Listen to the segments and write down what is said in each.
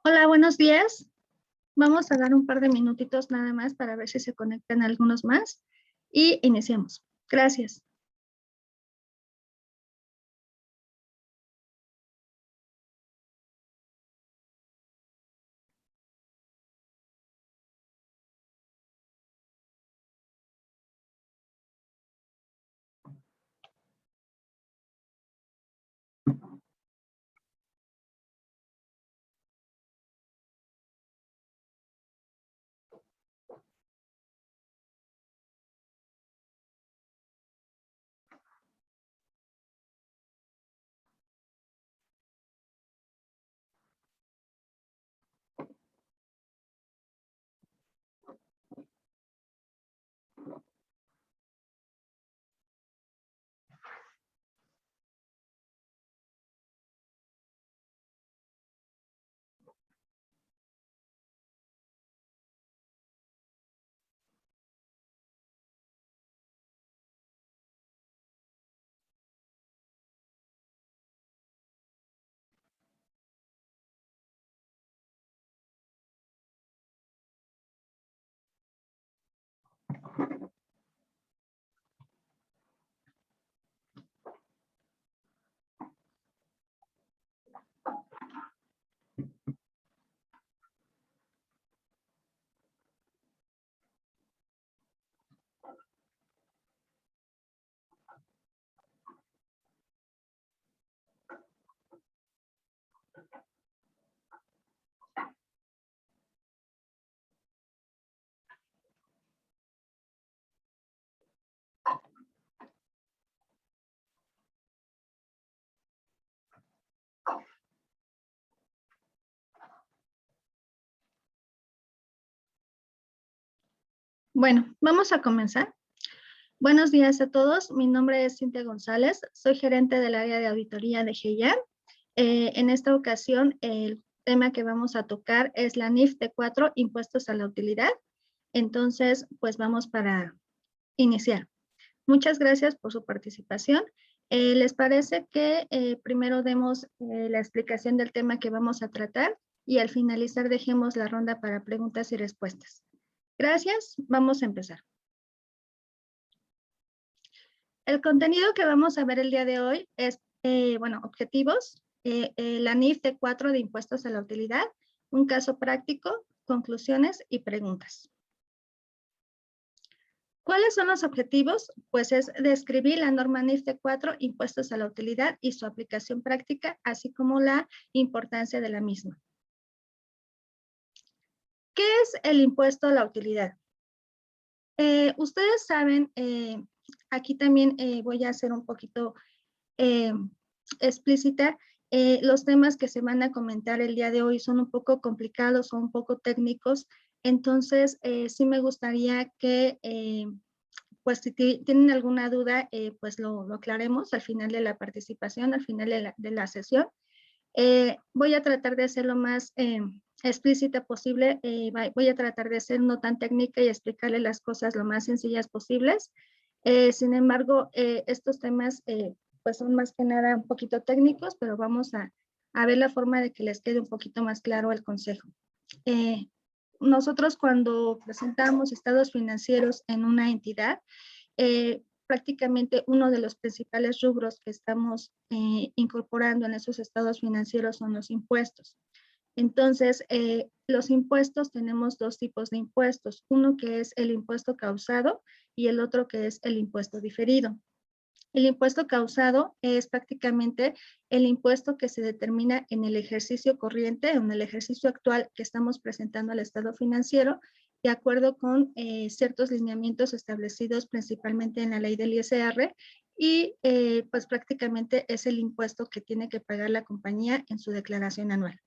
Hola, buenos días. Vamos a dar un par de minutitos nada más para ver si se conectan algunos más y iniciamos. Gracias. Bueno, vamos a comenzar. Buenos días a todos. Mi nombre es Cintia González. Soy gerente del área de auditoría de GEIA. En esta ocasión, el tema que vamos a tocar es la NIF T4, impuestos a la utilidad. Entonces, pues vamos para iniciar. Muchas gracias por su participación. ¿Les parece que primero demos la explicación del tema que vamos a tratar y al finalizar dejemos la ronda para preguntas y respuestas? Gracias, vamos a empezar. El contenido que vamos a ver el día de hoy es, objetivos, la NIF T4 de impuestos a la utilidad, un caso práctico, conclusiones y preguntas. ¿Cuáles son los objetivos? Pues es describir la norma NIF T4, impuestos a la utilidad y su aplicación práctica, así como la importancia de la misma. ¿Qué es el impuesto a la utilidad? Ustedes saben, aquí también voy a hacer un poquito explícita. Los temas que se van a comentar el día de hoy son un poco complicados, son un poco técnicos, entonces sí me gustaría que pues si tienen alguna duda, pues lo aclaremos al final de la participación, al final de la sesión. Voy a tratar de ser lo más explícita posible, voy a tratar de ser no tan técnica y explicarle las cosas lo más sencillas posibles. Sin embargo, estos temas pues son más que nada un poquito técnicos, pero vamos a ver la forma de que les quede un poquito más claro el consejo. Nosotros cuando presentamos estados financieros en una entidad, prácticamente uno de los principales rubros que estamos incorporando en esos estados financieros son los impuestos. Entonces, los impuestos, tenemos dos tipos de impuestos, uno que es el impuesto causado y el otro que es el impuesto diferido. El impuesto causado es prácticamente el impuesto que se determina en el ejercicio corriente, en el ejercicio actual que estamos presentando al estado financiero, de acuerdo con ciertos lineamientos establecidos principalmente en la ley del ISR, y pues prácticamente es el impuesto que tiene que pagar la compañía en su declaración anual.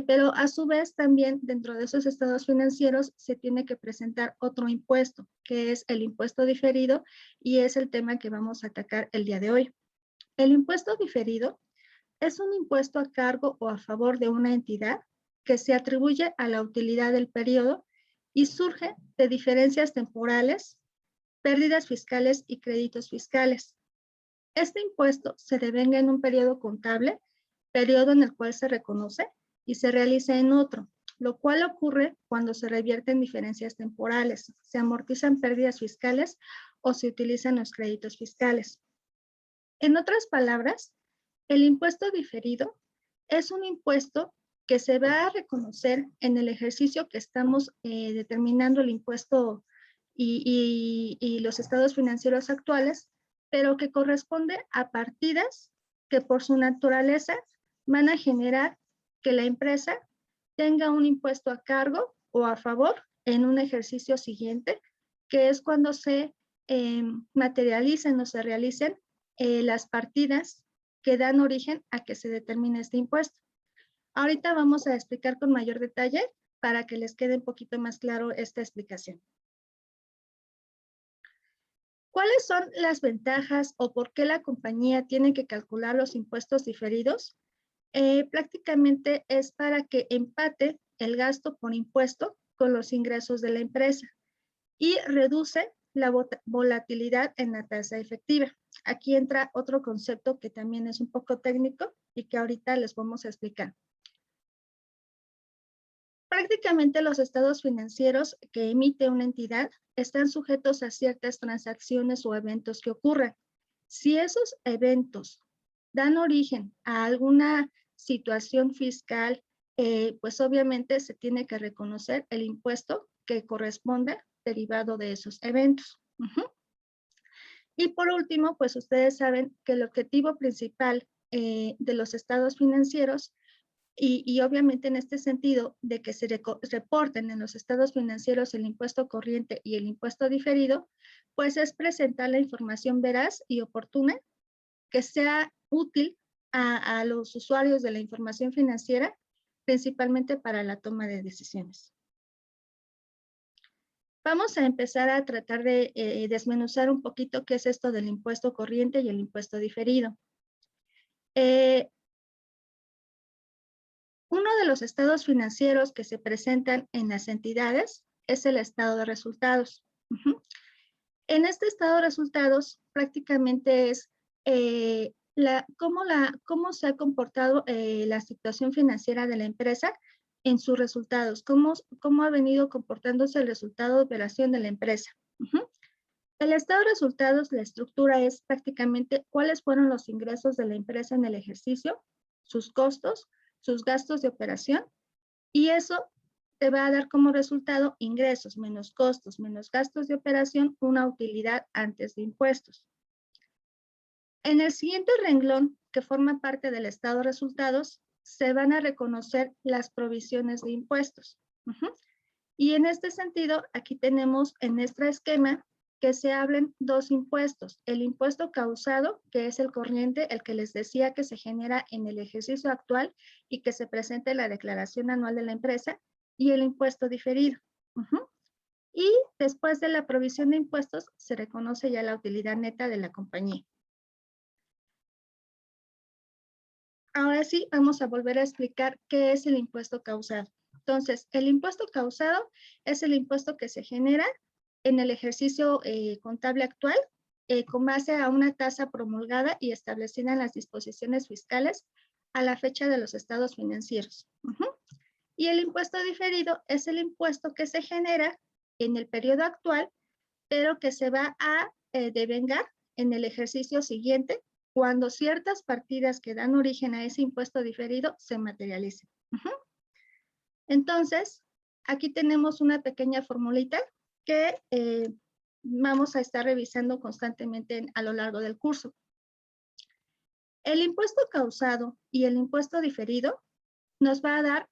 Pero a su vez también dentro de esos estados financieros se tiene que presentar otro impuesto, que es el impuesto diferido, y es el tema que vamos a atacar el día de hoy. El impuesto diferido es un impuesto a cargo o a favor de una entidad que se atribuye a la utilidad del periodo y surge de diferencias temporales, pérdidas fiscales y créditos fiscales. Este impuesto se devenga en un periodo contable, periodo en el cual se reconoce y se realiza en otro, lo cual ocurre cuando se revierten diferencias temporales, se amortizan pérdidas fiscales o se utilizan los créditos fiscales. En otras palabras, el impuesto diferido es un impuesto que se va a reconocer en el ejercicio que estamos determinando el impuesto y los estados financieros actuales, pero que corresponde a partidas que por su naturaleza van a generar que la empresa tenga un impuesto a cargo o a favor en un ejercicio siguiente, que es cuando se materialicen o se realicen las partidas que dan origen a que se determine este impuesto. Ahorita vamos a explicar con mayor detalle para que les quede un poquito más claro esta explicación. ¿Cuáles son las ventajas o por qué la compañía tiene que calcular los impuestos diferidos? Prácticamente es para que empate el gasto por impuesto con los ingresos de la empresa y reduce la volatilidad en la tasa efectiva. Aquí entra otro concepto que también es un poco técnico y que ahorita les vamos a explicar. Prácticamente los estados financieros que emite una entidad están sujetos a ciertas transacciones o eventos que ocurran. Si esos eventos dan origen a alguna situación fiscal, pues obviamente se tiene que reconocer el impuesto que corresponde derivado de esos eventos. Y por último, pues ustedes saben que el objetivo principal de los estados financieros y obviamente en este sentido de que se reporten en los estados financieros el impuesto corriente y el impuesto diferido, pues es presentar la información veraz y oportuna que sea útil a los usuarios de la información financiera, principalmente para la toma de decisiones. Vamos a empezar a tratar de desmenuzar un poquito qué es esto del impuesto corriente y el impuesto diferido. Uno de los estados financieros que se presentan en las entidades es el estado de resultados. En este estado de resultados prácticamente es cómo se ha comportado la situación financiera de la empresa en sus resultados, cómo ha venido comportándose el resultado de operación de la empresa. El estado de resultados, la estructura es prácticamente cuáles fueron los ingresos de la empresa en el ejercicio, sus costos, sus gastos de operación, y eso te va a dar como resultado ingresos menos costos menos gastos de operación, una utilidad antes de impuestos. En el siguiente renglón, que forma parte del estado de resultados, se van a reconocer las provisiones de impuestos. Y en este sentido, aquí tenemos en nuestro esquema que se hablen dos impuestos. El impuesto causado, que es el corriente, el que les decía que se genera en el ejercicio actual y que se presenta en la declaración anual de la empresa, y el impuesto diferido. Y después de la provisión de impuestos, se reconoce ya la utilidad neta de la compañía. Ahora sí, vamos a volver a explicar qué es el impuesto causado. Entonces, el impuesto causado es el impuesto que se genera en el ejercicio contable actual con base a una tasa promulgada y establecida en las disposiciones fiscales a la fecha de los estados financieros. Y el impuesto diferido es el impuesto que se genera en el periodo actual, pero que se va a devengar en el ejercicio siguiente cuando ciertas partidas que dan origen a ese impuesto diferido se materialicen. Entonces, aquí tenemos una pequeña formulita que vamos a estar revisando constantemente a lo largo del curso. El impuesto causado y el impuesto diferido nos va a dar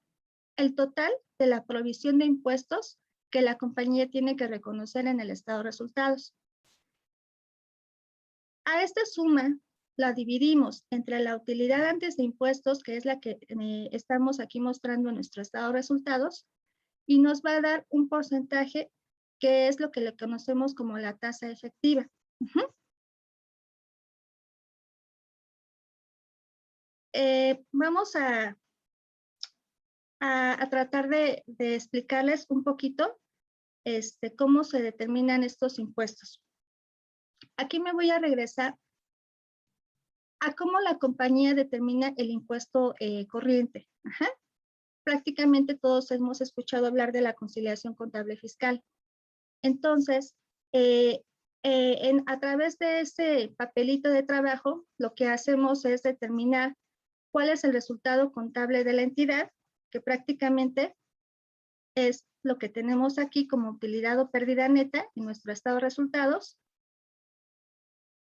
el total de la provisión de impuestos que la compañía tiene que reconocer en el estado de resultados. A esta suma la dividimos entre la utilidad antes de impuestos, que es la que estamos aquí mostrando en nuestro estado de resultados, y nos va a dar un porcentaje que es lo que le conocemos como la tasa efectiva. Vamos a tratar de explicarles un poquito cómo se determinan estos impuestos. Aquí me voy a regresar a cómo la compañía determina el impuesto corriente. prácticamente todos hemos escuchado hablar de la conciliación contable fiscal. Entonces, a través de ese papelito de trabajo, lo que hacemos es determinar cuál es el resultado contable de la entidad, que prácticamente es lo que tenemos aquí como utilidad o pérdida neta en nuestro estado de resultados.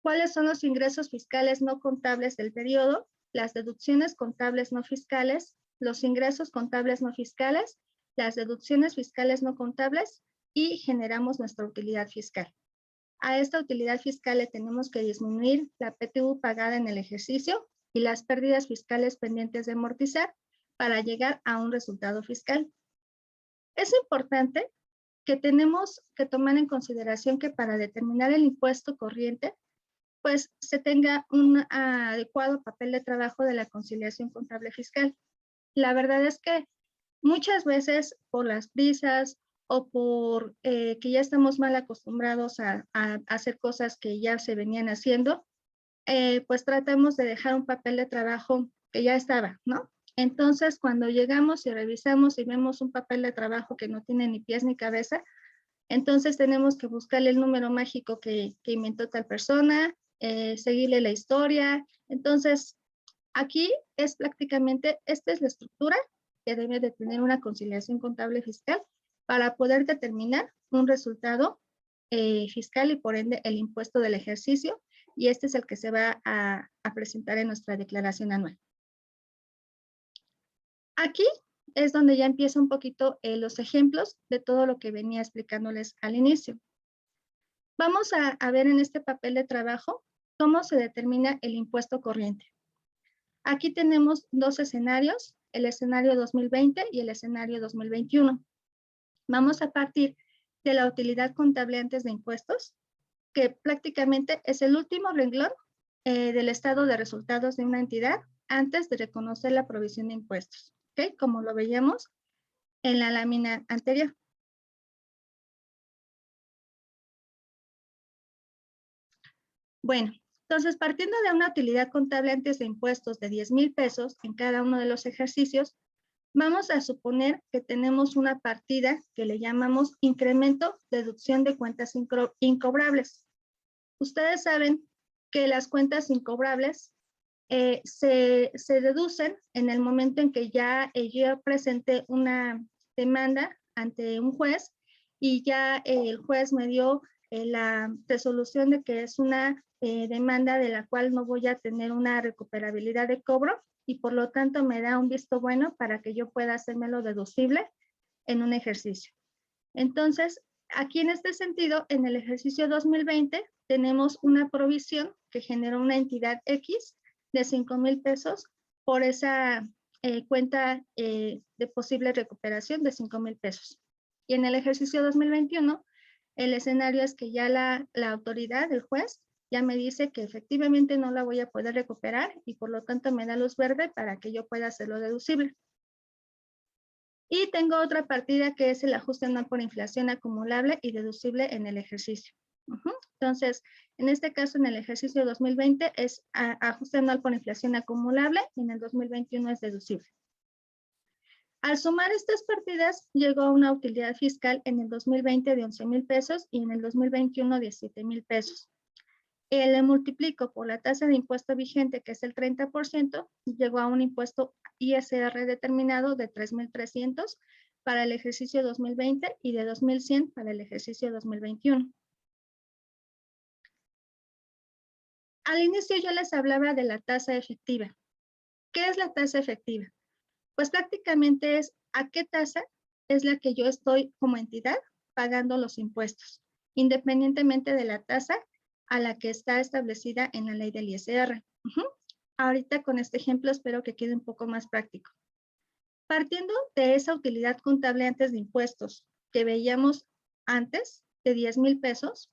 ¿Cuáles son los ingresos fiscales no contables del periodo? Las deducciones contables no fiscales, los ingresos contables no fiscales, las deducciones fiscales no contables y generamos nuestra utilidad fiscal. A esta utilidad fiscal le tenemos que disminuir la PTU pagada en el ejercicio y las pérdidas fiscales pendientes de amortizar para llegar a un resultado fiscal. Es importante que tenemos que tomar en consideración que para determinar el impuesto corriente, pues se tenga un adecuado papel de trabajo de la conciliación contable fiscal. La verdad es que muchas veces por las prisas o por que ya estamos mal acostumbrados a hacer cosas que ya se venían haciendo, pues tratamos de dejar un papel de trabajo que ya estaba, ¿no? Entonces, cuando llegamos y revisamos y vemos un papel de trabajo que no tiene ni pies ni cabeza, entonces tenemos que buscarle el número mágico que inventó tal persona, seguirle la historia. Entonces, aquí es prácticamente, esta es la estructura que debe de tener una conciliación contable fiscal para poder determinar un resultado fiscal y por ende el impuesto del ejercicio, y este es el que se va a presentar en nuestra declaración anual. Aquí es donde ya empieza un poquito los ejemplos de todo lo que venía explicándoles al inicio. Vamos a ver en este papel de trabajo cómo se determina el impuesto corriente. Aquí tenemos dos escenarios, el escenario 2020 y el escenario 2021. Vamos a partir de la utilidad contable antes de impuestos, que prácticamente es el último renglón del estado de resultados de una entidad antes de reconocer la provisión de impuestos, ¿ok? Como lo veíamos en la lámina anterior. Bueno, entonces partiendo de una utilidad contable antes de impuestos de 10,000 pesos en cada uno de los ejercicios, vamos a suponer que tenemos una partida que le llamamos incremento deducción de cuentas incobrables. Ustedes saben que las cuentas incobrables se deducen en el momento en que ya yo presenté una demanda ante un juez y ya el juez me dio la resolución de que es una demanda de la cual no voy a tener una recuperabilidad de cobro y por lo tanto me da un visto bueno para que yo pueda hacérmelo deducible en un ejercicio. Entonces, aquí en este sentido, en el ejercicio 2020 tenemos una provisión que generó una entidad X de 5,000 pesos por esa cuenta de posible recuperación de 5,000 pesos. Y en el ejercicio 2021, el escenario es que ya la autoridad, el juez, ya me dice que efectivamente no la voy a poder recuperar y por lo tanto me da luz verde para que yo pueda hacerlo deducible. Y tengo otra partida que es el ajuste anual por inflación acumulable y deducible en el ejercicio. Entonces, en este caso, en el ejercicio 2020 es ajuste anual por inflación acumulable y en el 2021 es deducible. Al sumar estas partidas, llegó a una utilidad fiscal en el 2020 de 11,000 pesos y en el 2021 de 7,000 pesos. Le multiplico por la tasa de impuesto vigente, que es el 30%, llegó a un impuesto ISR determinado de 3,300 para el ejercicio 2020 y de 2,100 para el ejercicio 2021. Al inicio yo les hablaba de la tasa efectiva. ¿Qué es la tasa efectiva? Pues prácticamente es a qué tasa es la que yo estoy como entidad pagando los impuestos, independientemente de la tasa a la que está establecida en la ley del ISR. Ahorita con este ejemplo espero que quede un poco más práctico. Partiendo de esa utilidad contable antes de impuestos que veíamos antes de 10,000 pesos,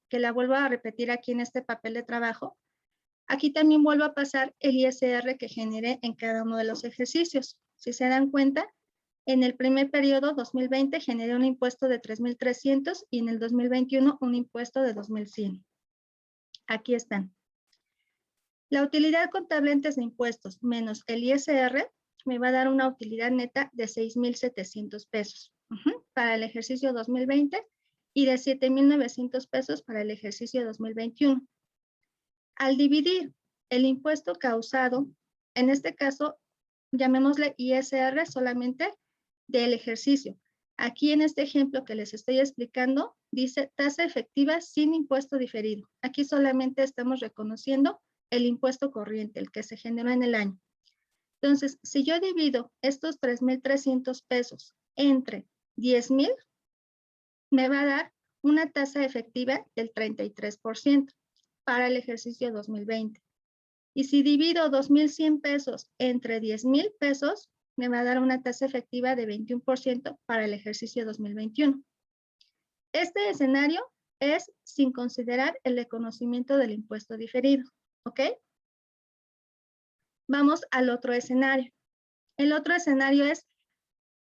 que la vuelvo a repetir aquí en este papel de trabajo, aquí también vuelvo a pasar el ISR que generé en cada uno de los ejercicios. Si se dan cuenta, en el primer periodo 2020 generé un impuesto de 3,300 y en el 2021 un impuesto de 2,100. Aquí están. La utilidad contable antes de impuestos menos el ISR me va a dar una utilidad neta de 6,700 pesos para el ejercicio 2020 y de 7,900 pesos para el ejercicio 2021. Al dividir el impuesto causado, en este caso, llamémosle ISR solamente del ejercicio. Aquí en este ejemplo que les estoy explicando, dice tasa efectiva sin impuesto diferido. Aquí solamente estamos reconociendo el impuesto corriente, el que se generó en el año. Entonces, si yo divido estos 3,300 pesos entre 10,000, me va a dar una tasa efectiva del 33% para el ejercicio 2020. Y si divido 2,100 pesos entre 10,000 pesos, me va a dar una tasa efectiva de 21% para el ejercicio 2021. Este escenario es sin considerar el reconocimiento del impuesto diferido, ¿ok? Vamos al otro escenario. El otro escenario es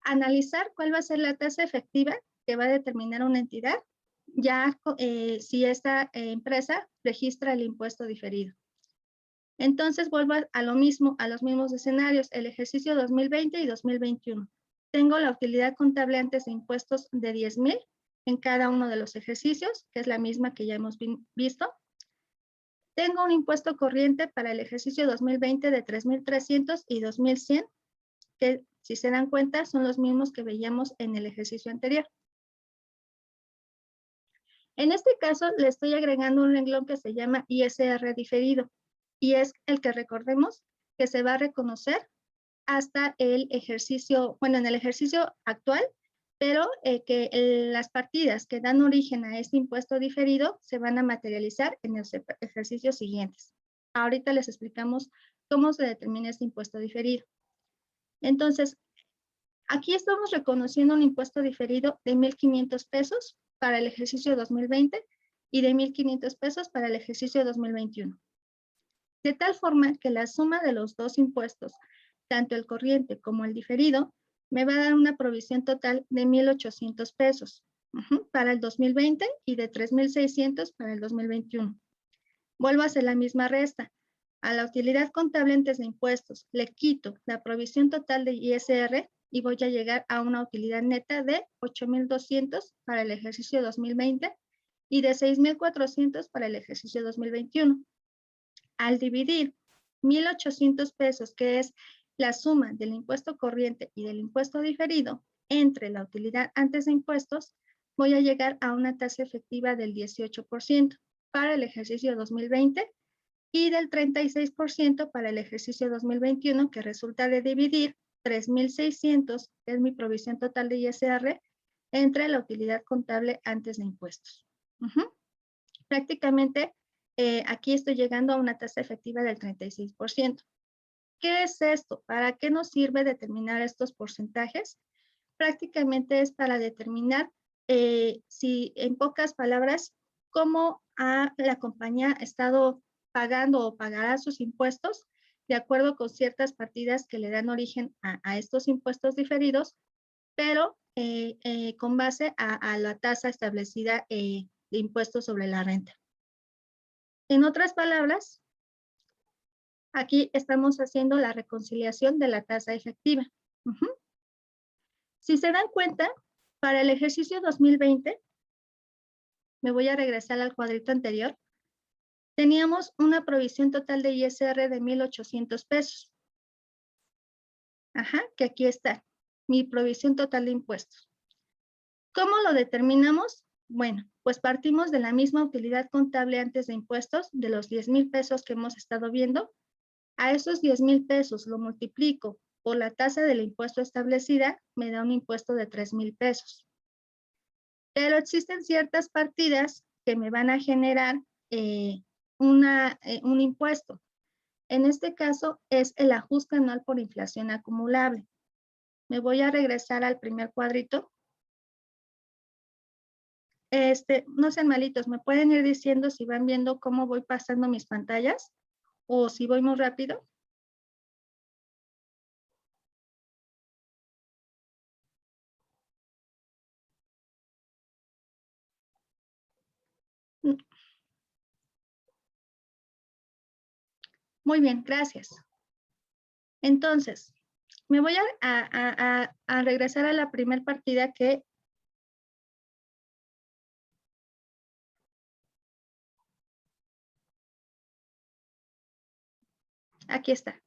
analizar cuál va a ser la tasa efectiva que va a determinar una entidad, ya si esta empresa registra el impuesto diferido. Entonces vuelvo a lo mismo, a los mismos escenarios, el ejercicio 2020 y 2021. Tengo la utilidad contable antes de impuestos de 10,000 en cada uno de los ejercicios, que es la misma que ya hemos visto. Tengo un impuesto corriente para el ejercicio 2020 de 3,300 y 2,100, que si se dan cuenta son los mismos que veíamos en el ejercicio anterior. En este caso le estoy agregando un renglón que se llama ISR diferido y es el que recordemos que se va a reconocer hasta el ejercicio, bueno, en el ejercicio actual, pero que las partidas que dan origen a este impuesto diferido se van a materializar en los ejercicios siguientes. Ahorita les explicamos cómo se determina este impuesto diferido. Entonces, aquí estamos reconociendo un impuesto diferido de 1,500 pesos para el ejercicio 2020 y de 1,500 pesos para el ejercicio 2021. De tal forma que la suma de los dos impuestos, tanto el corriente como el diferido, me va a dar una provisión total de 1,800 pesos para el 2020 y de 3,600 para el 2021. Vuelvo a hacer la misma resta. A la utilidad contable antes de impuestos le quito la provisión total de ISR y voy a llegar a una utilidad neta de 8,200 para el ejercicio 2020 y de 6,400 para el ejercicio 2021. Al dividir 1,800 pesos, que es la suma del impuesto corriente y del impuesto diferido, entre la utilidad antes de impuestos, voy a llegar a una tasa efectiva del 18% para el ejercicio 2020 y del 36% para el ejercicio 2021, que resulta de dividir 3,600, que es mi provisión total de ISR, entre la utilidad contable antes de impuestos. Prácticamente aquí estoy llegando a una tasa efectiva del 36%. ¿Qué es esto? ¿Para qué nos sirve determinar estos porcentajes? Prácticamente es para determinar si, en pocas palabras, cómo la compañía ha estado pagando o pagará sus impuestos de acuerdo con ciertas partidas que le dan origen a estos impuestos diferidos, pero con base a la tasa establecida de impuestos sobre la renta. En otras palabras, aquí estamos haciendo la reconciliación de la tasa efectiva. Si se dan cuenta, para el ejercicio 2020, me voy a regresar al cuadrito anterior, teníamos una provisión total de ISR de 1,800 pesos. Que aquí está, mi provisión total de impuestos. ¿Cómo lo determinamos? Bueno, pues partimos de la misma utilidad contable antes de impuestos, de los 10,000 pesos que hemos estado viendo. A esos 10,000 pesos lo multiplico por la tasa del impuesto establecida, me da un impuesto de 3,000 pesos. Pero existen ciertas partidas que me van a generar un impuesto. En este caso es el ajuste anual por inflación acumulable. Me voy a regresar al primer cuadrito. No sean malitos, me pueden ir diciendo si van viendo cómo voy pasando mis pantallas o si voy muy rápido. Muy bien, gracias. Entonces, Me voy a regresar a la primera partida que aquí está.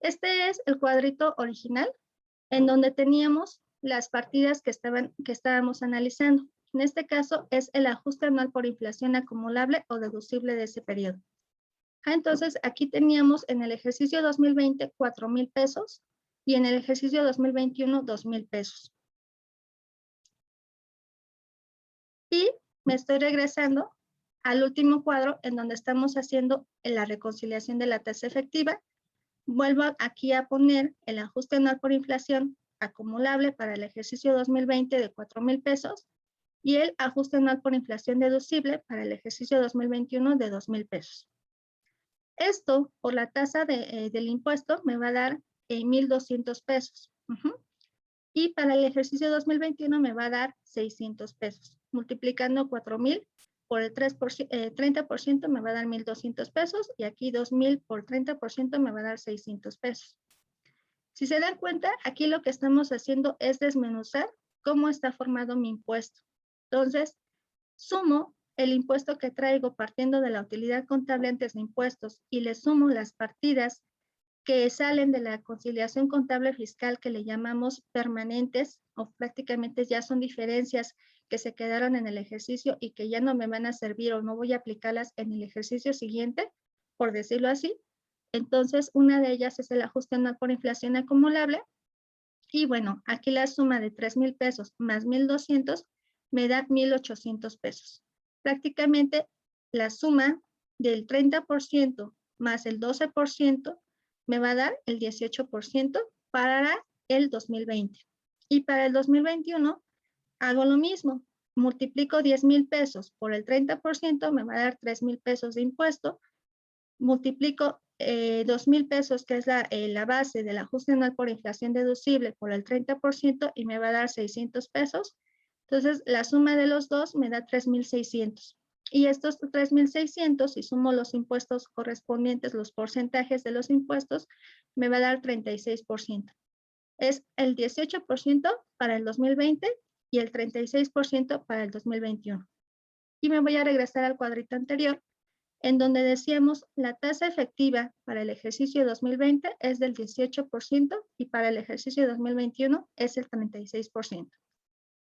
Este es el cuadrito original en donde teníamos las partidas que estábamos analizando. En este caso es el ajuste anual por inflación acumulable o deducible de ese periodo. Entonces, aquí teníamos en el ejercicio 2020 4,000 pesos y en el ejercicio 2021 2,000 pesos. Y me estoy regresando al último cuadro en donde estamos haciendo la reconciliación de la tasa efectiva. Vuelvo aquí a poner el ajuste anual por inflación acumulable para el ejercicio 2020 de 4,000 pesos y el ajuste anual por inflación deducible para el ejercicio 2021 de 2,000 pesos. Esto por la tasa del impuesto me va a dar 1,200 pesos. Y para el ejercicio 2021 me va a dar 600 pesos. Multiplicando 4,000 por el 30% me va a dar 1,200 pesos y aquí 2,000 por 30% me va a dar 600 pesos. Si se dan cuenta, aquí lo que estamos haciendo es desmenuzar cómo está formado mi impuesto. Entonces, sumo el impuesto que traigo partiendo de la utilidad contable antes de impuestos y le sumo las partidas que salen de la conciliación contable fiscal que le llamamos permanentes o prácticamente ya son diferencias que se quedaron en el ejercicio y que ya no me van a servir o no voy a aplicarlas en el ejercicio siguiente, por decirlo así. Entonces, una de ellas es el ajuste anual por inflación acumulable. Y bueno, aquí la suma de 3,000 pesos más 1,200 me da 1,800 pesos. Prácticamente la suma del 30% más el 12% me va a dar el 18% para el 2020. Y para el 2021 hago lo mismo. Multiplico 10,000 pesos por el 30%, me va a dar 3,000 pesos de impuesto. Multiplico 2,000 pesos, que es la base del ajuste anual por inflación deducible por el 30% y me va a dar 600 pesos. Entonces, la suma de los dos me da 3,600. Y estos 3,600, si sumo los impuestos correspondientes, los porcentajes de los impuestos, me va a dar 36%. Es el 18% para el 2020 y el 36% para el 2021. Y me voy a regresar al cuadrito anterior, en donde decíamos la tasa efectiva para el ejercicio 2020 es del 18% y para el ejercicio 2021 es el 36%.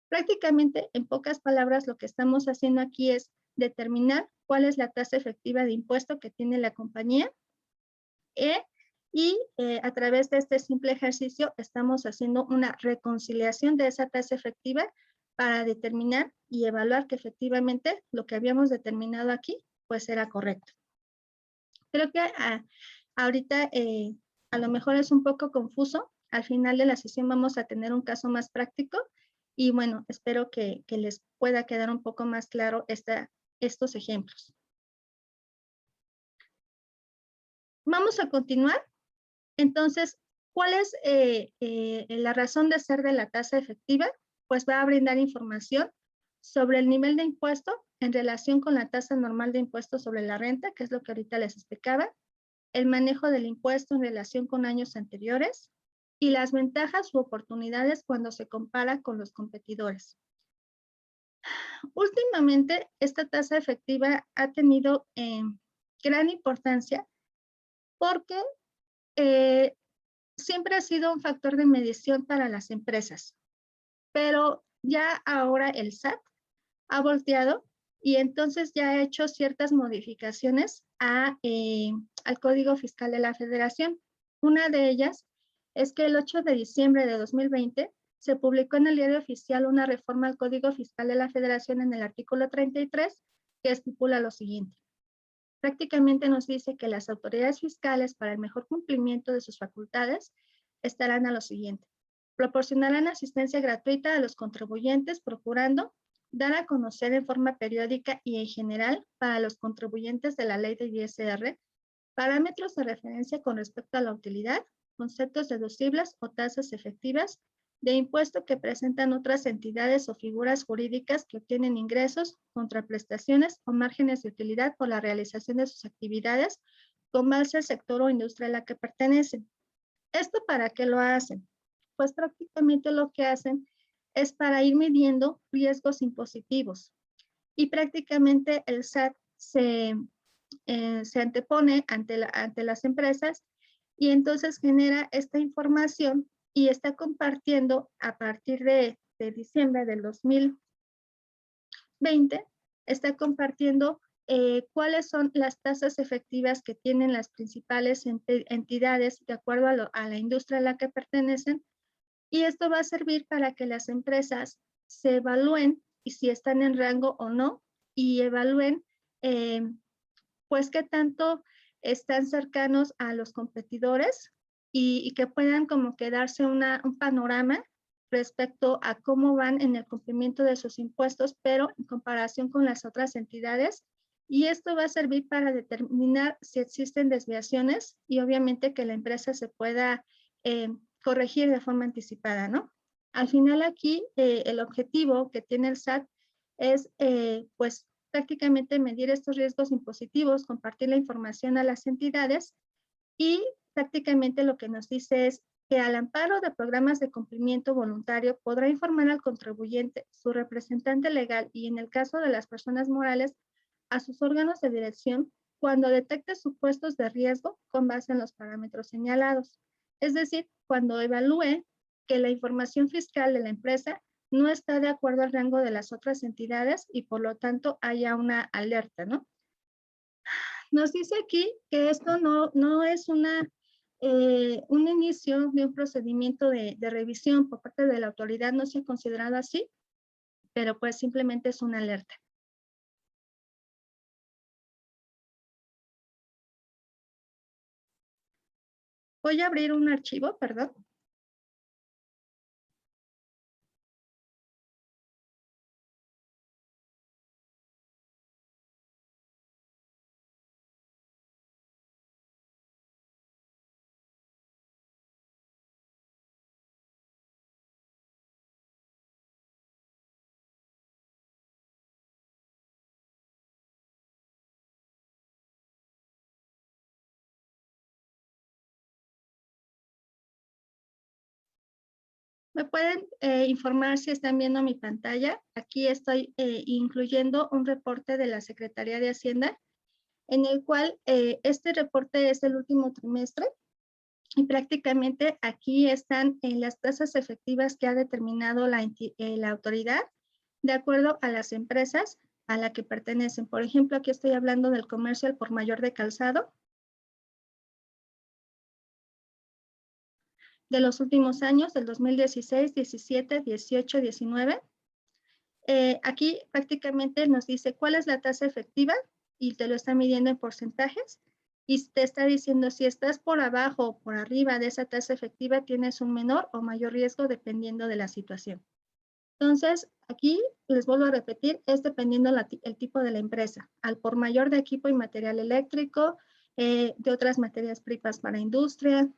Prácticamente, en pocas palabras, lo que estamos haciendo aquí es determinar cuál es la tasa efectiva de impuesto que tiene la compañía y a través de este simple ejercicio estamos haciendo una reconciliación de esa tasa efectiva para determinar y evaluar que efectivamente lo que habíamos determinado aquí pues era correcto. Creo que ahorita a lo mejor es un poco confuso. Al final de la sesión vamos a tener un caso más práctico y bueno, espero que les pueda quedar un poco más claro estos ejemplos. Vamos a continuar. Entonces, ¿cuál es la razón de ser de la tasa efectiva? Pues va a brindar información sobre el nivel de impuesto en relación con la tasa normal de impuesto sobre la renta, que es lo que ahorita les explicaba, el manejo del impuesto en relación con años anteriores y las ventajas u oportunidades cuando se compara con los competidores. Últimamente, esta tasa efectiva ha tenido gran importancia porque siempre ha sido un factor de medición para las empresas, pero ya ahora el SAT ha volteado y entonces ya ha hecho ciertas modificaciones al Código Fiscal de la Federación. Una de ellas es que el 8 de diciembre de 2020 se publicó en el Diario Oficial una reforma al Código Fiscal de la Federación en el artículo 33 que estipula lo siguiente. Prácticamente nos dice que las autoridades fiscales, para el mejor cumplimiento de sus facultades, estarán a lo siguiente. Proporcionarán asistencia gratuita a los contribuyentes procurando dar a conocer en forma periódica y en general para los contribuyentes de la ley de ISR parámetros de referencia con respecto a la utilidad, conceptos deducibles o tasas efectivas de impuesto que presentan otras entidades o figuras jurídicas que obtienen ingresos, contraprestaciones o márgenes de utilidad por la realización de sus actividades con base al sector o industria a la que pertenecen. ¿Esto para qué lo hacen? Pues prácticamente lo que hacen es para ir midiendo riesgos impositivos. Y prácticamente el SAT se antepone ante las empresas y entonces genera esta información y está compartiendo a partir de diciembre del 2020, está compartiendo cuáles son las tasas efectivas que tienen las principales entidades de acuerdo a la industria a la que pertenecen, y esto va a servir para que las empresas se evalúen y si están en rango o no, y evalúen pues qué tanto están cercanos a los competidores y que puedan como que darse un panorama respecto a cómo van en el cumplimiento de sus impuestos, pero en comparación con las otras entidades. Y esto va a servir para determinar si existen desviaciones y obviamente que la empresa se pueda corregir de forma anticipada, ¿no? Al final aquí el objetivo que tiene el SAT es pues prácticamente medir estos riesgos impositivos, compartir la información a las entidades y prácticamente lo que nos dice es que al amparo de programas de cumplimiento voluntario podrá informar al contribuyente, su representante legal y en el caso de las personas morales a sus órganos de dirección cuando detecte supuestos de riesgo con base en los parámetros señalados. Es decir, cuando evalúe que la información fiscal de la empresa no está de acuerdo al rango de las otras entidades y por lo tanto haya una alerta, ¿no? Nos dice aquí que esto no es un inicio de un procedimiento de revisión por parte de la autoridad, no se ha considerado así, pero pues simplemente es una alerta. Voy a abrir un archivo, perdón. ¿Me pueden informar si están viendo mi pantalla? Aquí estoy incluyendo un reporte de la Secretaría de Hacienda, en el cual este reporte es del último trimestre y prácticamente aquí están las tasas efectivas que ha determinado la autoridad de acuerdo a las empresas a la que pertenecen. Por ejemplo, aquí estoy hablando del comercio al por mayor de calzado, de los últimos años, del 2016, 17, 18, 19. Aquí prácticamente nos dice cuál es la tasa efectiva y te lo está midiendo en porcentajes y te está diciendo si estás por abajo o por arriba de esa tasa efectiva tienes un menor o mayor riesgo dependiendo de la situación. Entonces, aquí les vuelvo a repetir, es dependiendo el tipo de la empresa. Al por mayor de equipo y material eléctrico, de otras materias primas para industria,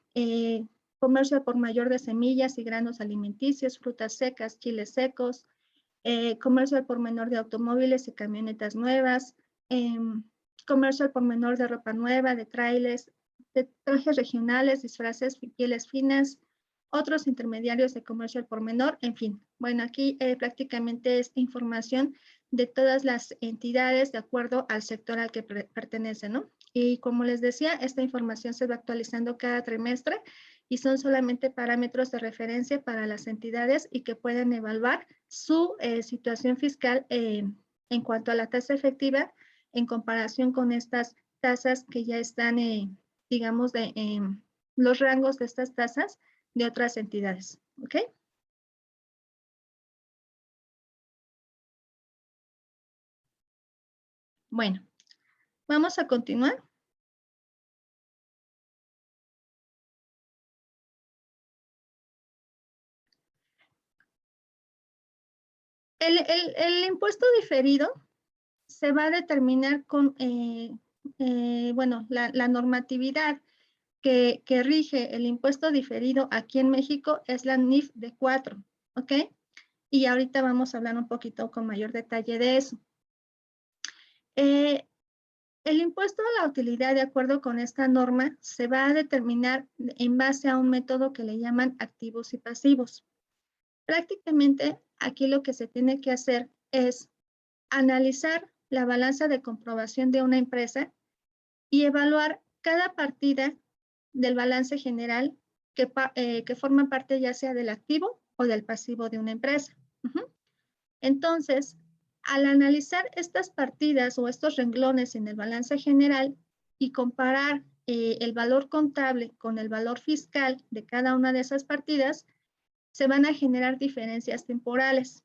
comercio al por mayor de semillas y granos alimenticios, frutas secas, chiles secos, comercio al por menor de automóviles y camionetas nuevas, comercio al por menor de ropa nueva, de trailers, de trajes regionales, disfraces, pieles finas, otros intermediarios de comercio al por menor, en fin. Bueno, aquí prácticamente es información de todas las entidades de acuerdo al sector al que pertenecen, ¿no? Y como les decía, esta información se va actualizando cada trimestre y son solamente parámetros de referencia para las entidades y que pueden evaluar su situación fiscal en cuanto a la tasa efectiva en comparación con estas tasas que ya están, digamos, de los rangos de estas tasas de otras entidades. ¿Ok? Bueno, vamos a continuar. El impuesto diferido se va a determinar con, bueno, la normatividad que rige el impuesto diferido aquí en México es la NIF de 4, ¿ok? Y ahorita vamos a hablar un poquito con mayor detalle de eso. El impuesto a la utilidad, de acuerdo con esta norma, se va a determinar en base a un método que le llaman activos y pasivos. Prácticamente aquí lo que se tiene que hacer es analizar la balanza de comprobación de una empresa y evaluar cada partida del balance general que forma parte ya sea del activo o del pasivo de una empresa. Entonces, al analizar estas partidas o estos renglones en el balance general y comparar el valor contable con el valor fiscal de cada una de esas partidas, se van a generar diferencias temporales.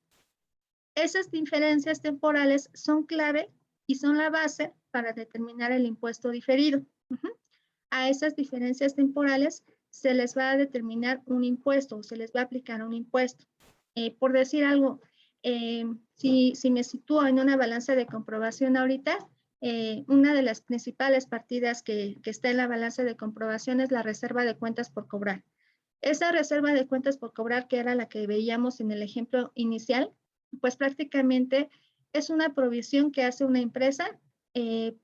Esas diferencias temporales son clave y son la base para determinar el impuesto diferido. A esas diferencias temporales se les va a determinar un impuesto o se les va a aplicar un impuesto. Por decir algo, si me sitúo en una balanza de comprobación ahorita, una de las principales partidas que está en la balanza de comprobación es la reserva de cuentas por cobrar. Esa reserva de cuentas por cobrar, que era la que veíamos en el ejemplo inicial, pues prácticamente es una provisión que hace una empresa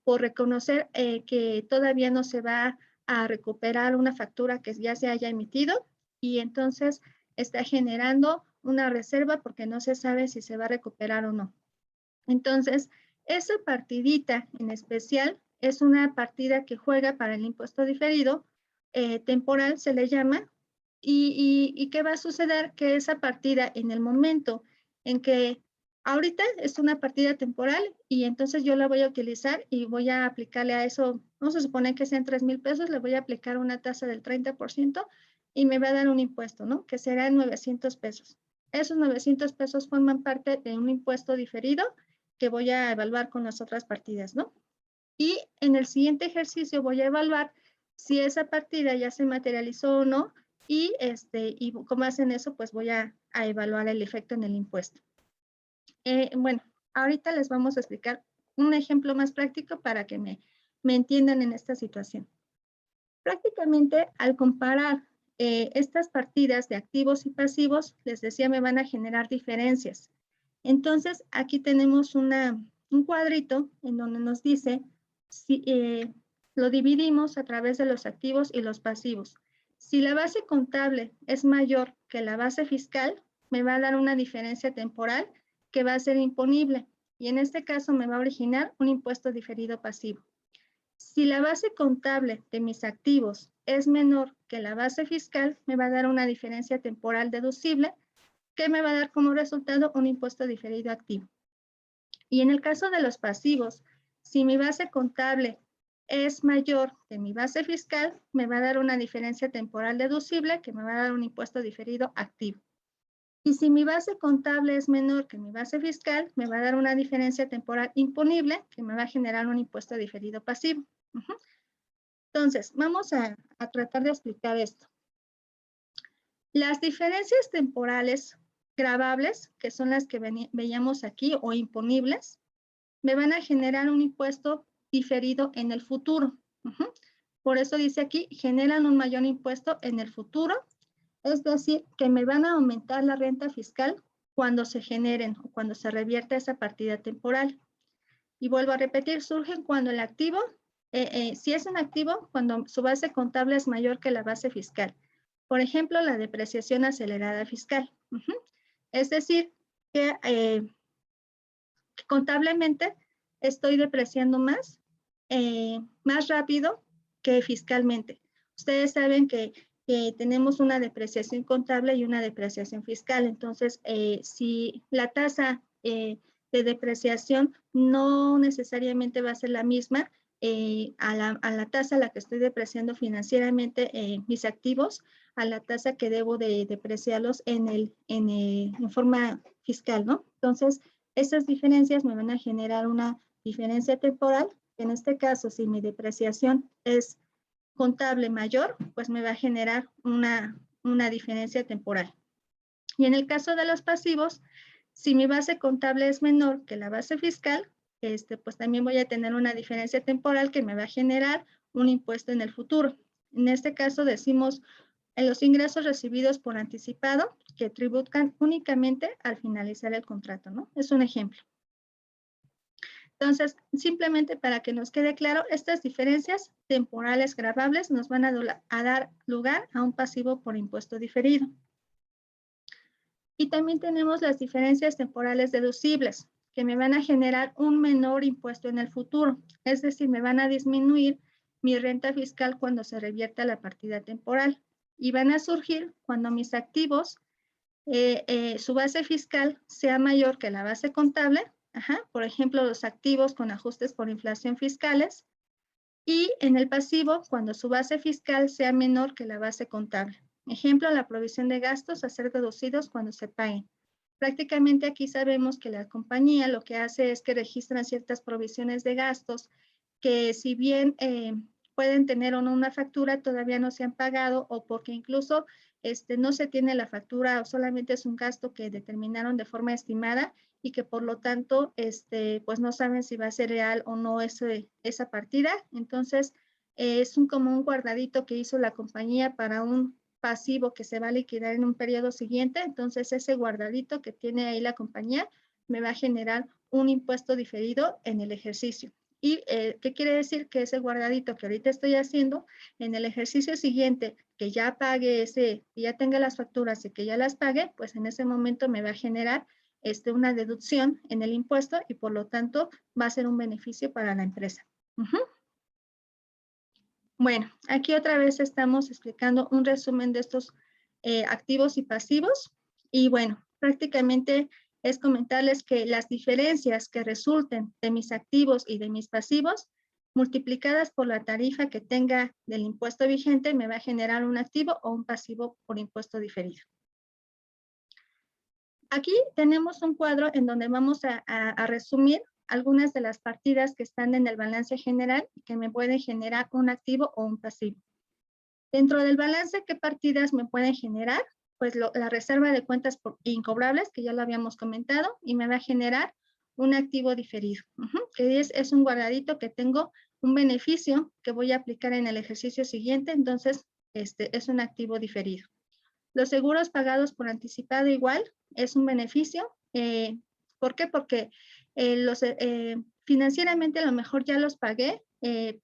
por reconocer que todavía no se va a recuperar una factura que ya se haya emitido y entonces está generando una reserva porque no se sabe si se va a recuperar o no. Entonces, esa partidita en especial es una partida que juega para el impuesto diferido, temporal se le llama, y ¿qué va a suceder? Que esa partida en el momento en que ahorita es una partida temporal y entonces yo la voy a utilizar y voy a aplicarle a eso, no se supone que sean 3,000 pesos, le voy a aplicar una tasa del 30% y me va a dar un impuesto, ¿no? Que será 900 pesos. Esos 900 pesos forman parte de un impuesto diferido que voy a evaluar con las otras partidas, ¿no? Y en el siguiente ejercicio voy a evaluar si esa partida ya se materializó o no y como hacen eso, pues voy a evaluar el efecto en el impuesto. Bueno, ahorita les vamos a explicar un ejemplo más práctico para que me entiendan en esta situación. Prácticamente al comparar estas partidas de activos y pasivos, les decía, me van a generar diferencias. Entonces, aquí tenemos un cuadrito en donde nos dice si lo dividimos a través de los activos y los pasivos. Si la base contable es mayor que la base fiscal, me va a dar una diferencia temporal que va a ser imponible y en este caso me va a originar un impuesto diferido pasivo. Si la base contable de mis activos es menor que la base fiscal, me va a dar una diferencia temporal deducible que me va a dar como resultado un impuesto diferido activo. Y en el caso de los pasivos, si mi base contable es mayor que mi base fiscal, me va a dar una diferencia temporal deducible que me va a dar un impuesto diferido activo. Y si mi base contable es menor que mi base fiscal, me va a dar una diferencia temporal imponible que me va a generar un impuesto diferido pasivo. Entonces, vamos a tratar de explicar esto. Las diferencias temporales gravables, que son las que veíamos aquí, o imponibles, me van a generar un impuesto diferido en el futuro. Por eso dice aquí, generan un mayor impuesto en el futuro, es decir, que me van a aumentar la renta fiscal cuando se generen o cuando se revierta esa partida temporal. Y vuelvo a repetir, surgen cuando el activo, si es un activo, cuando su base contable es mayor que la base fiscal. Por ejemplo, la depreciación acelerada fiscal. Es decir, que contablemente estoy depreciando más rápido que fiscalmente. Ustedes saben que tenemos una depreciación contable y una depreciación fiscal. Entonces, si la tasa de depreciación no necesariamente va a ser la misma a la tasa a la que estoy depreciando financieramente mis activos, a la tasa que debo de depreciarlos en forma fiscal, ¿no? Entonces, esas diferencias me van a generar una diferencia temporal. En este caso, si mi depreciación es contable mayor, pues me va a generar una diferencia temporal. Y en el caso de los pasivos, si mi base contable es menor que la base fiscal, pues también voy a tener una diferencia temporal que me va a generar un impuesto en el futuro. En este caso decimos en los ingresos recibidos por anticipado que tributan únicamente al finalizar el contrato, ¿no? Es un ejemplo. Entonces, simplemente para que nos quede claro, estas diferencias temporales gravables nos van a dar lugar a un pasivo por impuesto diferido. Y también tenemos las diferencias temporales deducibles, que me van a generar un menor impuesto en el futuro. Es decir, me van a disminuir mi renta fiscal cuando se revierta la partida temporal. Y van a surgir cuando mis activos, su base fiscal sea mayor que la base contable. Por ejemplo, los activos con ajustes por inflación fiscales. Y en el pasivo, cuando su base fiscal sea menor que la base contable. Ejemplo, la provisión de gastos a ser deducidos cuando se paguen. Prácticamente aquí sabemos que la compañía lo que hace es que registran ciertas provisiones de gastos que si bien pueden tener o no una factura, todavía no se han pagado o porque incluso no se tiene la factura o solamente es un gasto que determinaron de forma estimada y que por lo tanto pues no saben si va a ser real o no esa partida. Entonces es como un guardadito que hizo la compañía para un pasivo que se va a liquidar en un periodo siguiente. Entonces ese guardadito que tiene ahí la compañía me va a generar un impuesto diferido en el ejercicio. ¿Y qué quiere decir? Que ese guardadito que ahorita estoy haciendo, en el ejercicio siguiente, que ya pague que ya tenga las facturas y que ya las pague, pues en ese momento me va a generar una deducción en el impuesto y por lo tanto va a ser un beneficio para la empresa. Bueno, aquí otra vez estamos explicando un resumen de estos activos y pasivos. Y bueno, prácticamente es comentarles que las diferencias que resulten de mis activos y de mis pasivos, multiplicadas por la tarifa que tenga del impuesto vigente, me va a generar un activo o un pasivo por impuesto diferido. Aquí tenemos un cuadro en donde vamos a resumir algunas de las partidas que están en el balance general y que me pueden generar un activo o un pasivo. Dentro del balance, ¿qué partidas me pueden generar? Pues la reserva de cuentas incobrables, que ya lo habíamos comentado, y me va a generar un activo diferido, que es un guardadito que tengo un beneficio que voy a aplicar en el ejercicio siguiente, entonces es un activo diferido. Los seguros pagados por anticipado igual es un beneficio. ¿Por qué? Porque financieramente a lo mejor ya los pagué,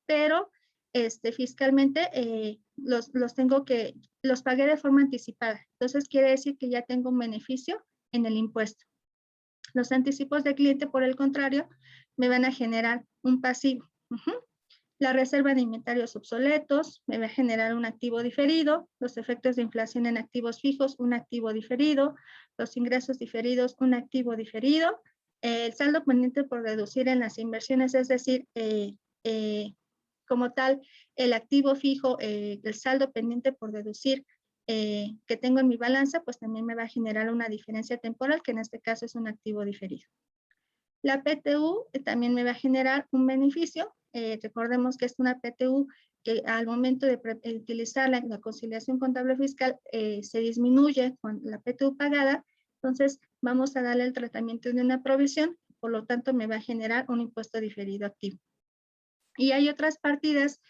pero fiscalmente los pagué de forma anticipada. Entonces quiere decir que ya tengo un beneficio en el impuesto. Los anticipos de cliente, por el contrario, me van a generar un pasivo. La reserva de inventarios obsoletos me va a generar un activo diferido, los efectos de inflación en activos fijos, un activo diferido, los ingresos diferidos, un activo diferido, el saldo pendiente por deducir en las inversiones, es decir, como tal, el activo fijo, el saldo pendiente por deducir que tengo en mi balanza, pues también me va a generar una diferencia temporal, que en este caso es un activo diferido. La PTU también me va a generar un beneficio. Recordemos que es una PTU que al momento de utilizar la conciliación contable fiscal se disminuye con la PTU pagada. Entonces, vamos a darle el tratamiento de una provisión. Por lo tanto, me va a generar un impuesto diferido activo. Y hay otras partidas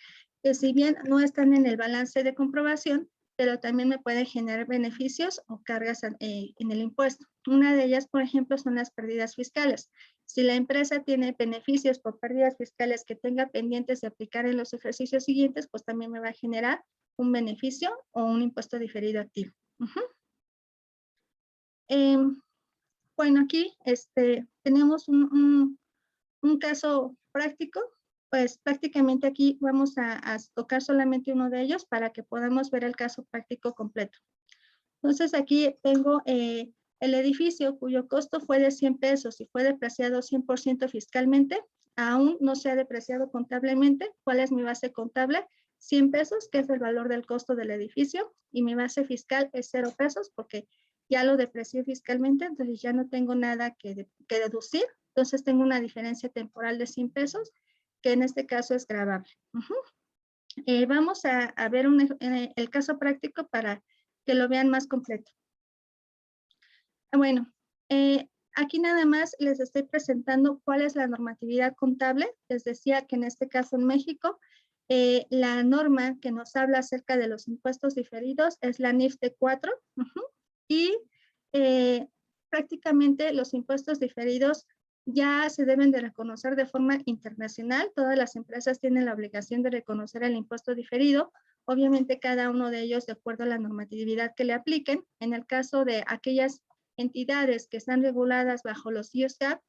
que si bien no están en el balance de comprobación, pero también me pueden generar beneficios o cargas en el impuesto. Una de ellas, por ejemplo, son las pérdidas fiscales. Si la empresa tiene beneficios por pérdidas fiscales que tenga pendientes de aplicar en los ejercicios siguientes, pues también me va a generar un beneficio o un impuesto diferido activo. Bueno, aquí tenemos un caso práctico. Pues prácticamente aquí vamos a tocar solamente uno de ellos para que podamos ver el caso práctico completo. Entonces aquí tengo el edificio cuyo costo fue de 100 pesos y fue depreciado 100% fiscalmente. Aún no se ha depreciado contablemente. ¿Cuál es mi base contable? 100 pesos, que es el valor del costo del edificio, y mi base fiscal es 0 pesos porque ya lo deprecié fiscalmente, entonces ya no tengo nada que deducir. Entonces tengo una diferencia temporal de 100 pesos, que en este caso es gravable. Vamos a ver el caso práctico para que lo vean más completo. Bueno, aquí nada más les estoy presentando cuál es la normatividad contable. Les decía que en este caso en México, la norma que nos habla acerca de los impuestos diferidos es la NIF T4. Y prácticamente los impuestos diferidos ya se deben de reconocer de forma internacional. Todas las empresas tienen la obligación de reconocer el impuesto diferido. Obviamente cada uno de ellos de acuerdo a la normatividad que le apliquen. En el caso de aquellas entidades que están reguladas bajo los IOSCAP,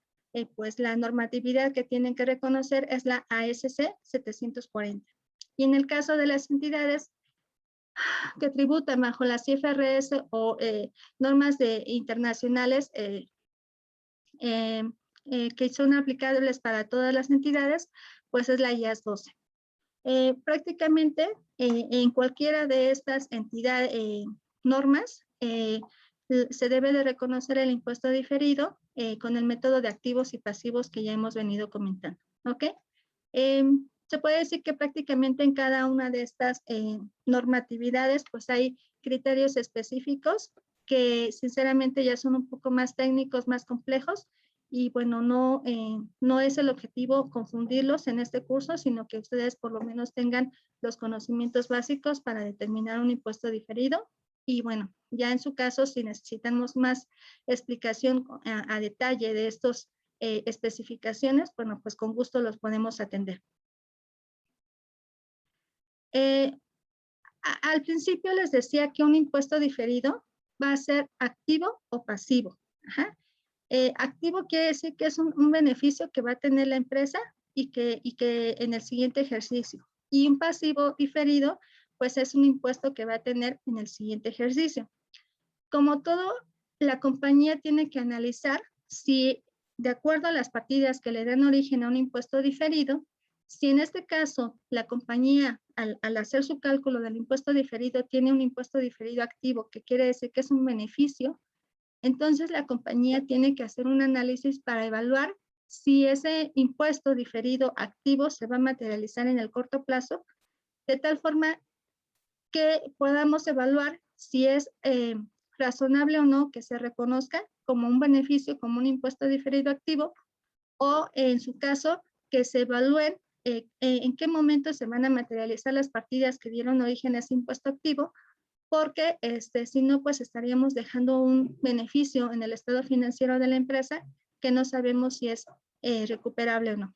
pues la normatividad que tienen que reconocer es la ASC 740. Y en el caso de las entidades que tributan bajo las IFRS o normas internacionales que son aplicables para todas las entidades, pues es la IAS 12. Prácticamente en cualquiera de estas entidades, normas, se debe de reconocer el impuesto diferido con el método de activos y pasivos que ya hemos venido comentando. ¿Ok? Se puede decir que prácticamente en cada una de estas normatividades pues hay criterios específicos que sinceramente ya son un poco más técnicos, más complejos, y bueno, no es el objetivo confundirlos en este curso, sino que ustedes por lo menos tengan los conocimientos básicos para determinar un impuesto diferido. Y bueno, ya en su caso, si necesitamos más explicación a detalle de estos especificaciones, bueno, pues con gusto los podemos atender. Al principio les decía que un impuesto diferido va a ser activo o pasivo. Ajá. Activo quiere decir que es un beneficio que va a tener la empresa y que en el siguiente ejercicio. Y un pasivo diferido, pues es un impuesto que va a tener en el siguiente ejercicio. Como todo, la compañía tiene que analizar si, de acuerdo a las partidas que le dan origen a un impuesto diferido, si en este caso la compañía, al hacer su cálculo del impuesto diferido, tiene un impuesto diferido activo, que quiere decir que es un beneficio, entonces la compañía tiene que hacer un análisis para evaluar si ese impuesto diferido activo se va a materializar en el corto plazo, de tal forma que podamos evaluar si es razonable o no que se reconozca como un beneficio, como un impuesto diferido activo, o en su caso que se evalúen en qué momento se van a materializar las partidas que dieron origen a ese impuesto activo, porque si no, pues estaríamos dejando un beneficio en el estado financiero de la empresa que no sabemos si es recuperable o no.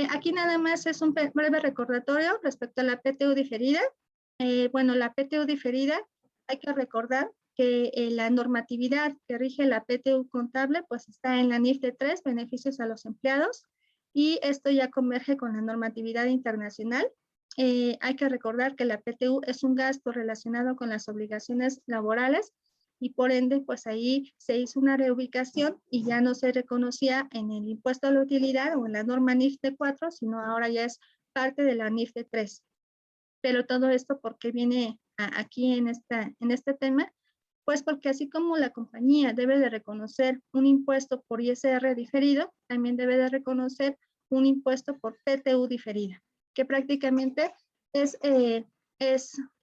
Aquí nada más es un breve recordatorio respecto a la PTU diferida. Bueno, la PTU diferida, hay que recordar que la normatividad que rige la PTU contable, pues está en la NIF de 3, beneficios a los empleados, y esto ya converge con la normatividad internacional. Hay que recordar que la PTU es un gasto relacionado con las obligaciones laborales y por ende, pues ahí se hizo una reubicación y ya no se reconocía en el impuesto a la utilidad o en la norma NIF de 4, sino ahora ya es parte de la NIF de 3. Pero todo esto, ¿por qué viene aquí en este tema? Pues porque así como la compañía debe de reconocer un impuesto por ISR diferido, también debe de reconocer un impuesto por PTU diferida, que prácticamente es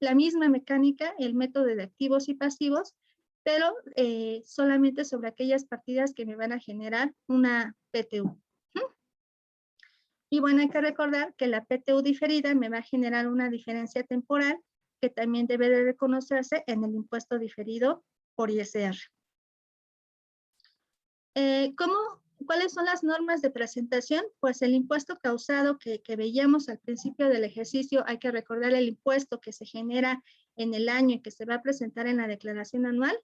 la misma mecánica, el método de activos y pasivos, pero solamente sobre aquellas partidas que me van a generar una PTU. Y bueno, hay que recordar que la PTU diferida me va a generar una diferencia temporal que también debe de reconocerse en el impuesto diferido por ISR. ¿Cuáles son las normas de presentación? Pues el impuesto causado que veíamos al principio del ejercicio, hay que recordar el impuesto que se genera en el año y que se va a presentar en la declaración anual,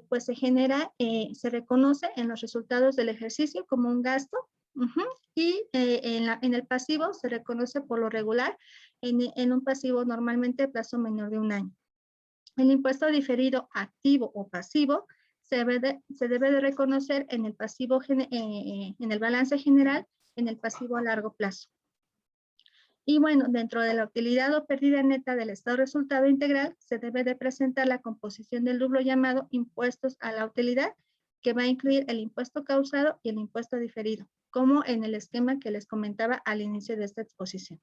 pues se genera, se reconoce en los resultados del ejercicio como un gasto. Y en el pasivo se reconoce por lo regular en un pasivo normalmente a plazo menor de un año. El impuesto diferido activo o pasivo se debe de reconocer en el pasivo, en el balance general, en el pasivo a largo plazo. Y bueno, dentro de la utilidad o pérdida neta del estado resultado integral, se debe de presentar la composición del rubro llamado impuestos a la utilidad, que va a incluir el impuesto causado y el impuesto diferido, como en el esquema que les comentaba al inicio de esta exposición.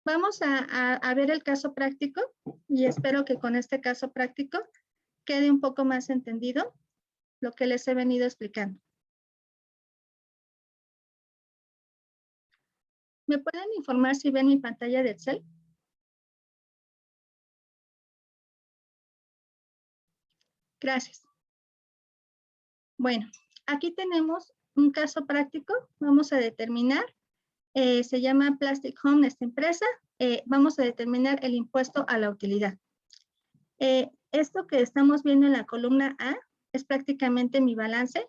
Vamos a ver el caso práctico y espero que con este caso práctico quede un poco más entendido lo que les he venido explicando. ¿Me pueden informar si ven mi pantalla de Excel? Gracias. Bueno, aquí tenemos un caso práctico. Vamos a determinar, se llama Plastic Home esta empresa. Vamos a determinar el impuesto a la utilidad. Esto que estamos viendo en la columna A es prácticamente mi balance,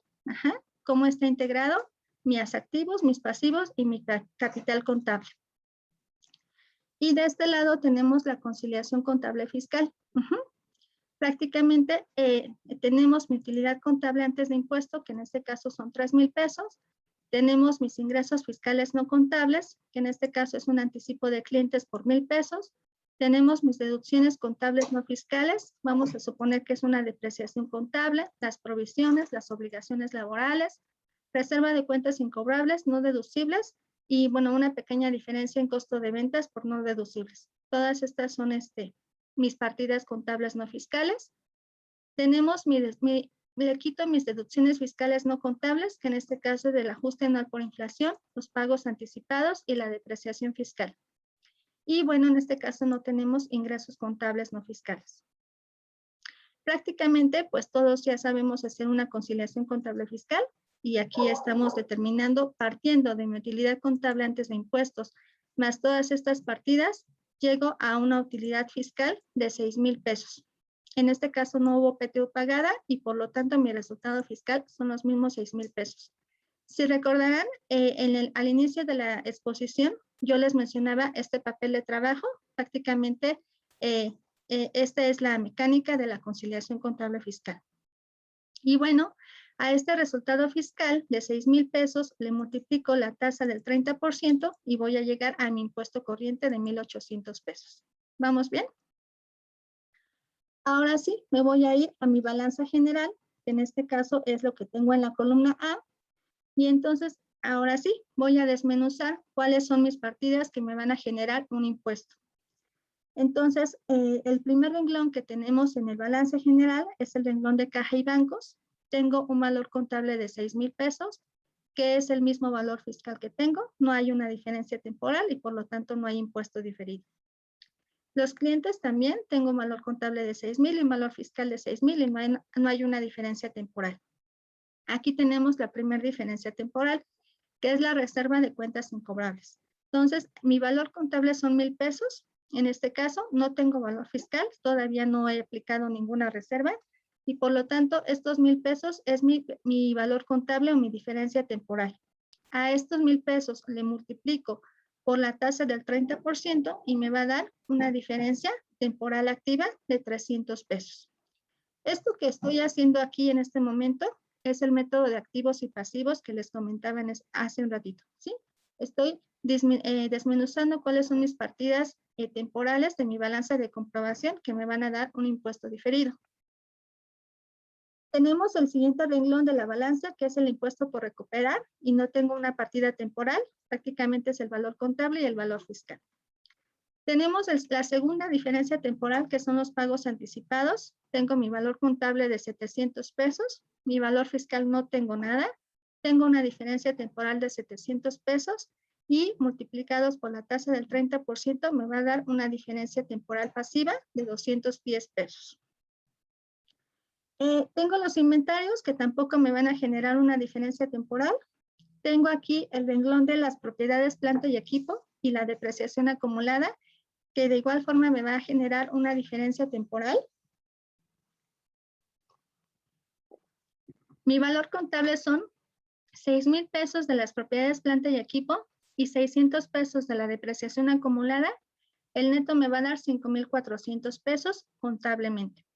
cómo está integrado, mis activos, mis pasivos y mi capital contable. Y de este lado tenemos la conciliación contable fiscal. Prácticamente tenemos mi utilidad contable antes de impuesto, que en este caso son 3,000 pesos. Tenemos mis ingresos fiscales no contables, que en este caso es un anticipo de clientes por 1,000 pesos. Tenemos mis deducciones contables no fiscales. Vamos a suponer que es una depreciación contable, las provisiones, las obligaciones laborales, reserva de cuentas incobrables no deducibles y, bueno, una pequeña diferencia en costo de ventas por no deducibles. Todas estas son mis partidas contables no fiscales. Tenemos le quito mis deducciones fiscales no contables, que en este caso es del ajuste anual por inflación, los pagos anticipados y la depreciación fiscal. Y bueno, en este caso no tenemos ingresos contables no fiscales. Prácticamente, pues todos ya sabemos hacer una conciliación contable fiscal y aquí estamos determinando, partiendo de mi utilidad contable antes de impuestos, más todas estas partidas, llego a una utilidad fiscal de 6,000 pesos. En este caso no hubo PTU pagada y por lo tanto mi resultado fiscal son los mismos 6,000 pesos. Si recordarán, al inicio de la exposición, yo les mencionaba este papel de trabajo. Prácticamente, esta es la mecánica de la conciliación contable fiscal. Y bueno, a este resultado fiscal de 6,000 pesos le multiplico la tasa del 30% y voy a llegar a mi impuesto corriente de 1,800 pesos. ¿Vamos bien? Ahora sí, me voy a ir a mi balanza general, que en este caso es lo que tengo en la columna A. Y entonces, ahora sí, voy a desmenuzar cuáles son mis partidas que me van a generar un impuesto. Entonces, el primer renglón que tenemos en el balance general es el renglón de caja y bancos. Tengo un valor contable de 6,000 pesos, que es el mismo valor fiscal que tengo. No hay una diferencia temporal y por lo tanto no hay impuesto diferido. Los clientes también tengo un valor contable de 6,000 y un valor fiscal de 6,000 y no hay una diferencia temporal. Aquí tenemos la primera diferencia temporal, que es la reserva de cuentas incobrables. Entonces, mi valor contable son 1,000 pesos. En este caso, no tengo valor fiscal, todavía no he aplicado ninguna reserva y por lo tanto, estos 1,000 pesos es mi valor contable o mi diferencia temporal. A estos 1,000 pesos le multiplico por la tasa del 30% y me va a dar una diferencia temporal activa de 300 pesos. Esto que estoy haciendo aquí en este momento es el método de activos y pasivos que les comentaba hace un ratito, ¿sí? Estoy desmenuzando cuáles son mis partidas temporales de mi balanza de comprobación que me van a dar un impuesto diferido. Tenemos el siguiente renglón de la balanza, que es el impuesto por recuperar, y no tengo una partida temporal, prácticamente es el valor contable y el valor fiscal. Tenemos la segunda diferencia temporal, que son los pagos anticipados. Tengo mi valor contable de 700 pesos, mi valor fiscal no tengo nada, tengo una diferencia temporal de 700 pesos y multiplicados por la tasa del 30% me va a dar una diferencia temporal pasiva de 210 pesos. Tengo los inventarios que tampoco me van a generar una diferencia temporal. Tengo aquí el renglón de las propiedades, planta y equipo y la depreciación acumulada, que de igual forma me va a generar una diferencia temporal. Mi valor contable son 6,000 pesos de las propiedades, planta y equipo y 600 pesos de la depreciación acumulada. El neto me va a dar 5,400 pesos contablemente.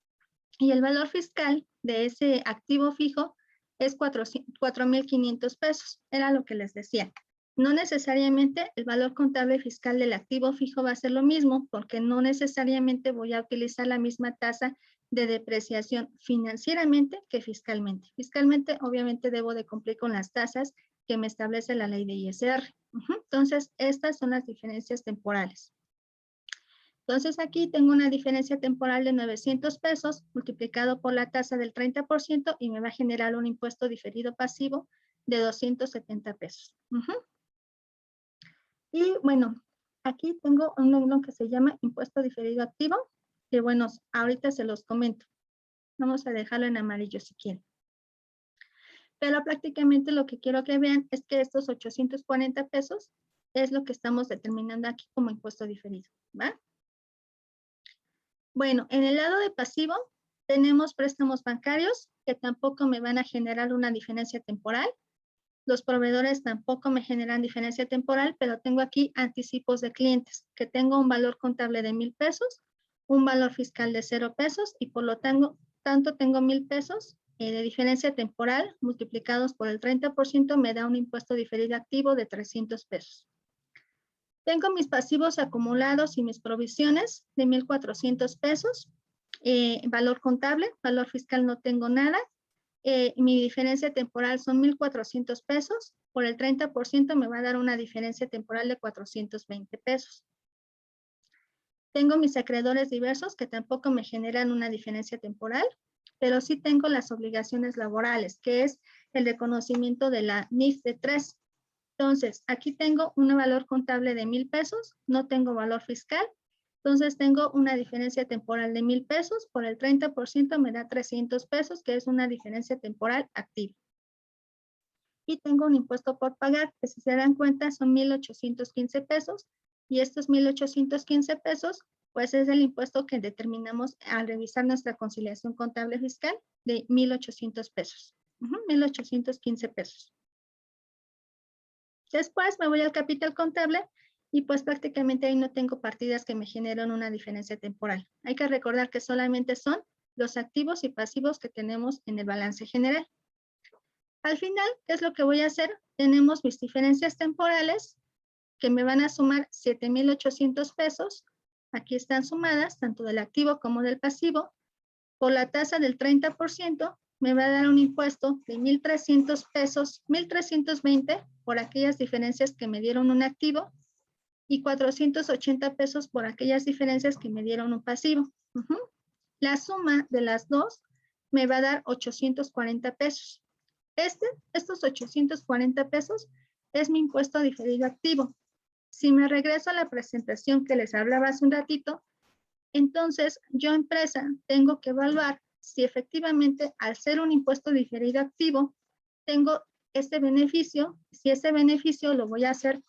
Y el valor fiscal de ese activo fijo es 4,500 pesos. Era lo que les decía. No necesariamente el valor contable fiscal del activo fijo va a ser lo mismo, porque no necesariamente voy a utilizar la misma tasa de depreciación financieramente que fiscalmente. Fiscalmente, obviamente, debo de cumplir con las tasas que me establece la ley de ISR. Entonces, estas son las diferencias temporales. Entonces, aquí tengo una diferencia temporal de 900 pesos multiplicado por la tasa del 30% y me va a generar un impuesto diferido pasivo de 270 pesos. Y bueno, aquí tengo un renglón que se llama impuesto diferido activo, que bueno, ahorita se los comento. Vamos a dejarlo en amarillo si quieren. Pero prácticamente lo que quiero que vean es que estos 840 pesos es lo que estamos determinando aquí como impuesto diferido, ¿va? Bueno, en el lado de pasivo tenemos préstamos bancarios que tampoco me van a generar una diferencia temporal. Los proveedores tampoco me generan diferencia temporal, pero tengo aquí anticipos de clientes, que tengo un valor contable de 1,000 pesos, un valor fiscal de 0 pesos y por lo tanto tengo 1,000 pesos de diferencia temporal multiplicados por el 30% me da un impuesto diferido activo de 300 pesos. Tengo mis pasivos acumulados y mis provisiones de 1,400 pesos, valor contable, valor fiscal no tengo nada. Mi diferencia temporal son 1,400 pesos, por el 30% me va a dar una diferencia temporal de 420 pesos. Tengo mis acreedores diversos que tampoco me generan una diferencia temporal, pero sí tengo las obligaciones laborales, que es el reconocimiento de la NIF de 3. Entonces, aquí tengo un valor contable de 1,000 pesos, no tengo valor fiscal, entonces tengo una diferencia temporal de 1,000 pesos, por el 30% me da 300 pesos, que es una diferencia temporal activa. Y tengo un impuesto por pagar, que si se dan cuenta son 1,815 pesos, y estos 1,815 pesos, pues es el impuesto que determinamos al revisar nuestra conciliación contable fiscal de 1,800 pesos, 1,815 pesos. Después me voy al capital contable y pues prácticamente ahí no tengo partidas que me generan una diferencia temporal. Hay que recordar que solamente son los activos y pasivos que tenemos en el balance general. Al final, ¿qué es lo que voy a hacer? Tenemos mis diferencias temporales que me van a sumar 7,800 pesos. Aquí están sumadas, tanto del activo como del pasivo. Por la tasa del 30%, me va a dar un impuesto de 1,300 pesos, 1,320 por aquellas diferencias que me dieron un activo y 480 pesos por aquellas diferencias que me dieron un pasivo. La suma de las dos me va a dar 840 pesos. Estos 840 pesos es mi impuesto diferido activo. Si me regreso a la presentación que les hablaba hace un ratito, entonces yo empresa tengo que evaluar si efectivamente al ser un impuesto diferido activo tengo este beneficio, si ese beneficio lo voy a hacer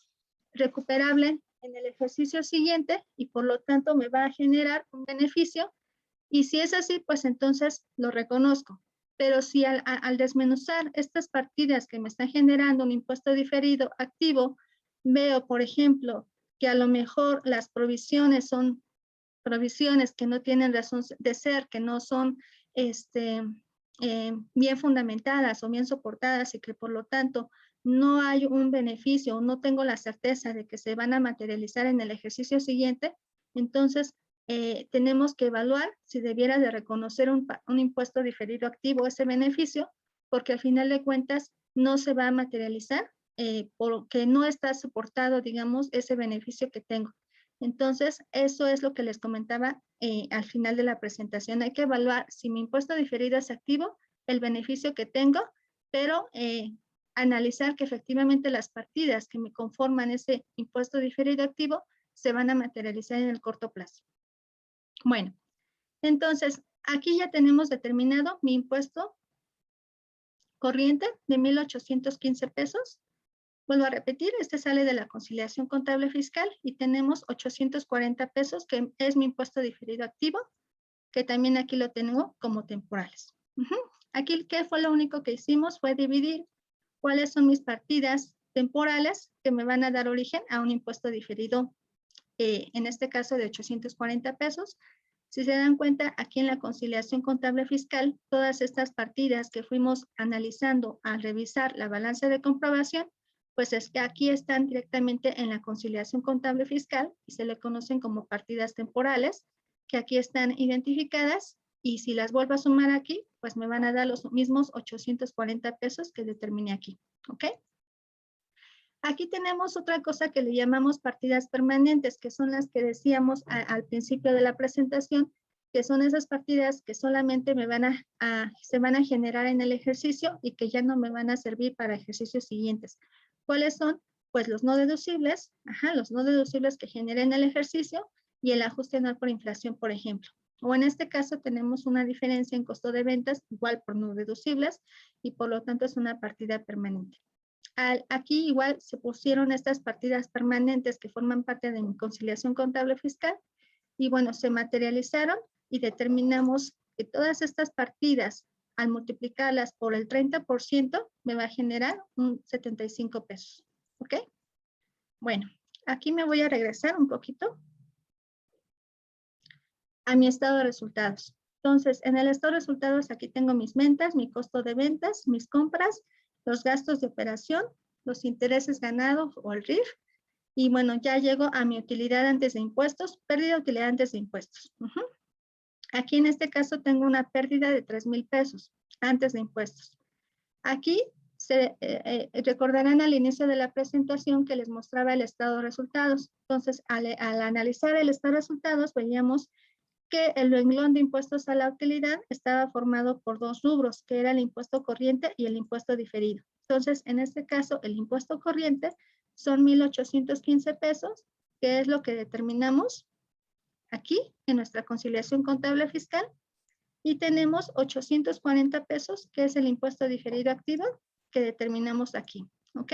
recuperable en el ejercicio siguiente y por lo tanto me va a generar un beneficio y si es así, pues entonces lo reconozco. Pero si al desmenuzar estas partidas que me están generando un impuesto diferido activo, veo, por ejemplo, que a lo mejor las provisiones son provisiones que no tienen razón de ser, que no son bien fundamentadas o bien soportadas y que por lo tanto no hay un beneficio o no tengo la certeza de que se van a materializar en el ejercicio siguiente, entonces tenemos que evaluar si debiera de reconocer un impuesto diferido activo ese beneficio, porque al final de cuentas no se va a materializar porque no está soportado, digamos, ese beneficio que tengo. Entonces, eso es lo que les comentaba al final de la presentación. Hay que evaluar si mi impuesto diferido es activo, el beneficio que tengo, pero analizar que efectivamente las partidas que me conforman ese impuesto diferido activo se van a materializar en el corto plazo. Bueno, entonces, aquí ya tenemos determinado mi impuesto corriente de 1,815 pesos. Vuelvo a repetir, este sale de la conciliación contable fiscal y tenemos 840 pesos, que es mi impuesto diferido activo, que también aquí lo tengo como temporales. Aquí, ¿qué fue lo único que hicimos? Fue dividir cuáles son mis partidas temporales que me van a dar origen a un impuesto diferido, en este caso de 840 pesos. Si se dan cuenta, aquí en la conciliación contable fiscal, todas estas partidas que fuimos analizando al revisar la balanza de comprobación, pues es que aquí están directamente en la conciliación contable fiscal y se le conocen como partidas temporales, que aquí están identificadas y si las vuelvo a sumar aquí, pues me van a dar los mismos 840 pesos que determiné aquí, ¿ok? Aquí tenemos otra cosa que le llamamos partidas permanentes, que son las que decíamos al principio de la presentación, que son esas partidas que solamente se van a generar en el ejercicio y que ya no me van a servir para ejercicios siguientes. ¿Cuáles son? Pues los no deducibles, los no deducibles que generen el ejercicio y el ajuste anual por inflación, por ejemplo. O en este caso tenemos una diferencia en costo de ventas igual por no deducibles y por lo tanto es una partida permanente. Aquí igual se pusieron estas partidas permanentes que forman parte de mi conciliación contable fiscal y bueno, se materializaron y determinamos que todas estas partidas al multiplicarlas por el 30% me va a generar un 75 pesos. ¿Ok? Bueno, aquí me voy a regresar un poquito a mi estado de resultados. Entonces, en el estado de resultados aquí tengo mis ventas, mi costo de ventas, mis compras, los gastos de operación, los intereses ganados o el RIF. Y bueno, ya llego a mi utilidad antes de impuestos, pérdida de utilidad antes de impuestos. Aquí en este caso tengo una pérdida de 3,000 pesos antes de impuestos. Aquí se recordarán al inicio de la presentación que les mostraba el estado de resultados. Entonces, al analizar el estado de resultados, veíamos que el renglón de impuestos a la utilidad estaba formado por dos rubros, que era el impuesto corriente y el impuesto diferido. Entonces, en este caso, el impuesto corriente son 1,815 pesos, que es lo que determinamos aquí en nuestra conciliación contable fiscal, y tenemos 840 pesos, que es el impuesto diferido activo, que determinamos aquí, ¿ok?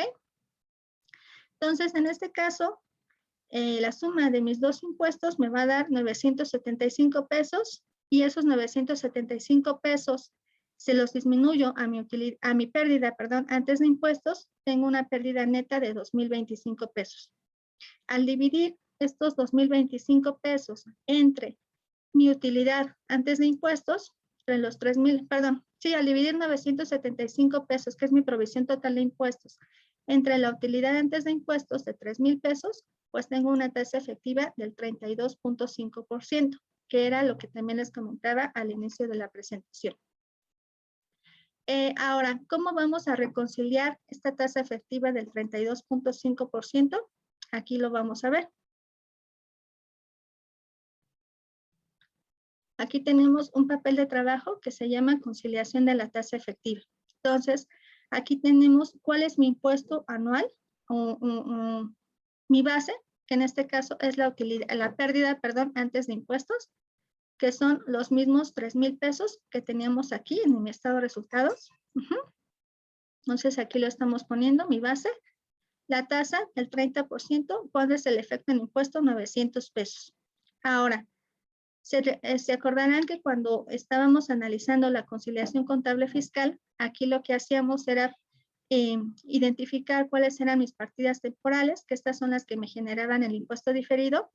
Entonces, en este caso, la suma de mis dos impuestos me va a dar 975 pesos y esos 975 pesos se los disminuyo a mi pérdida, perdón, antes de impuestos, tengo una pérdida neta de 2,025 pesos. Al dividir estos 2,025 pesos entre mi utilidad antes de impuestos, entre los 3,000, perdón, sí, al dividir 975 pesos, que es mi provisión total de impuestos, entre la utilidad antes de impuestos de 3,000 pesos, pues tengo una tasa efectiva del 32.5%, que era lo que también les comentaba al inicio de la presentación. Ahora, ¿cómo vamos a reconciliar esta tasa efectiva del 32.5%? Aquí lo vamos a ver. Aquí tenemos un papel de trabajo que se llama conciliación de la tasa efectiva. Entonces, aquí tenemos cuál es mi impuesto anual, mi base, que en este caso es la utilidad, la pérdida, perdón, antes de impuestos, que son los mismos 3,000 pesos que teníamos aquí en mi estado de resultados. Entonces, aquí lo estamos poniendo, mi base. La tasa, el 30%, ¿cuál es el efecto en impuesto? 900 pesos. Ahora, se acordarán que cuando estábamos analizando la conciliación contable fiscal, aquí lo que hacíamos era identificar cuáles eran mis partidas temporales, que estas son las que me generaban el impuesto diferido,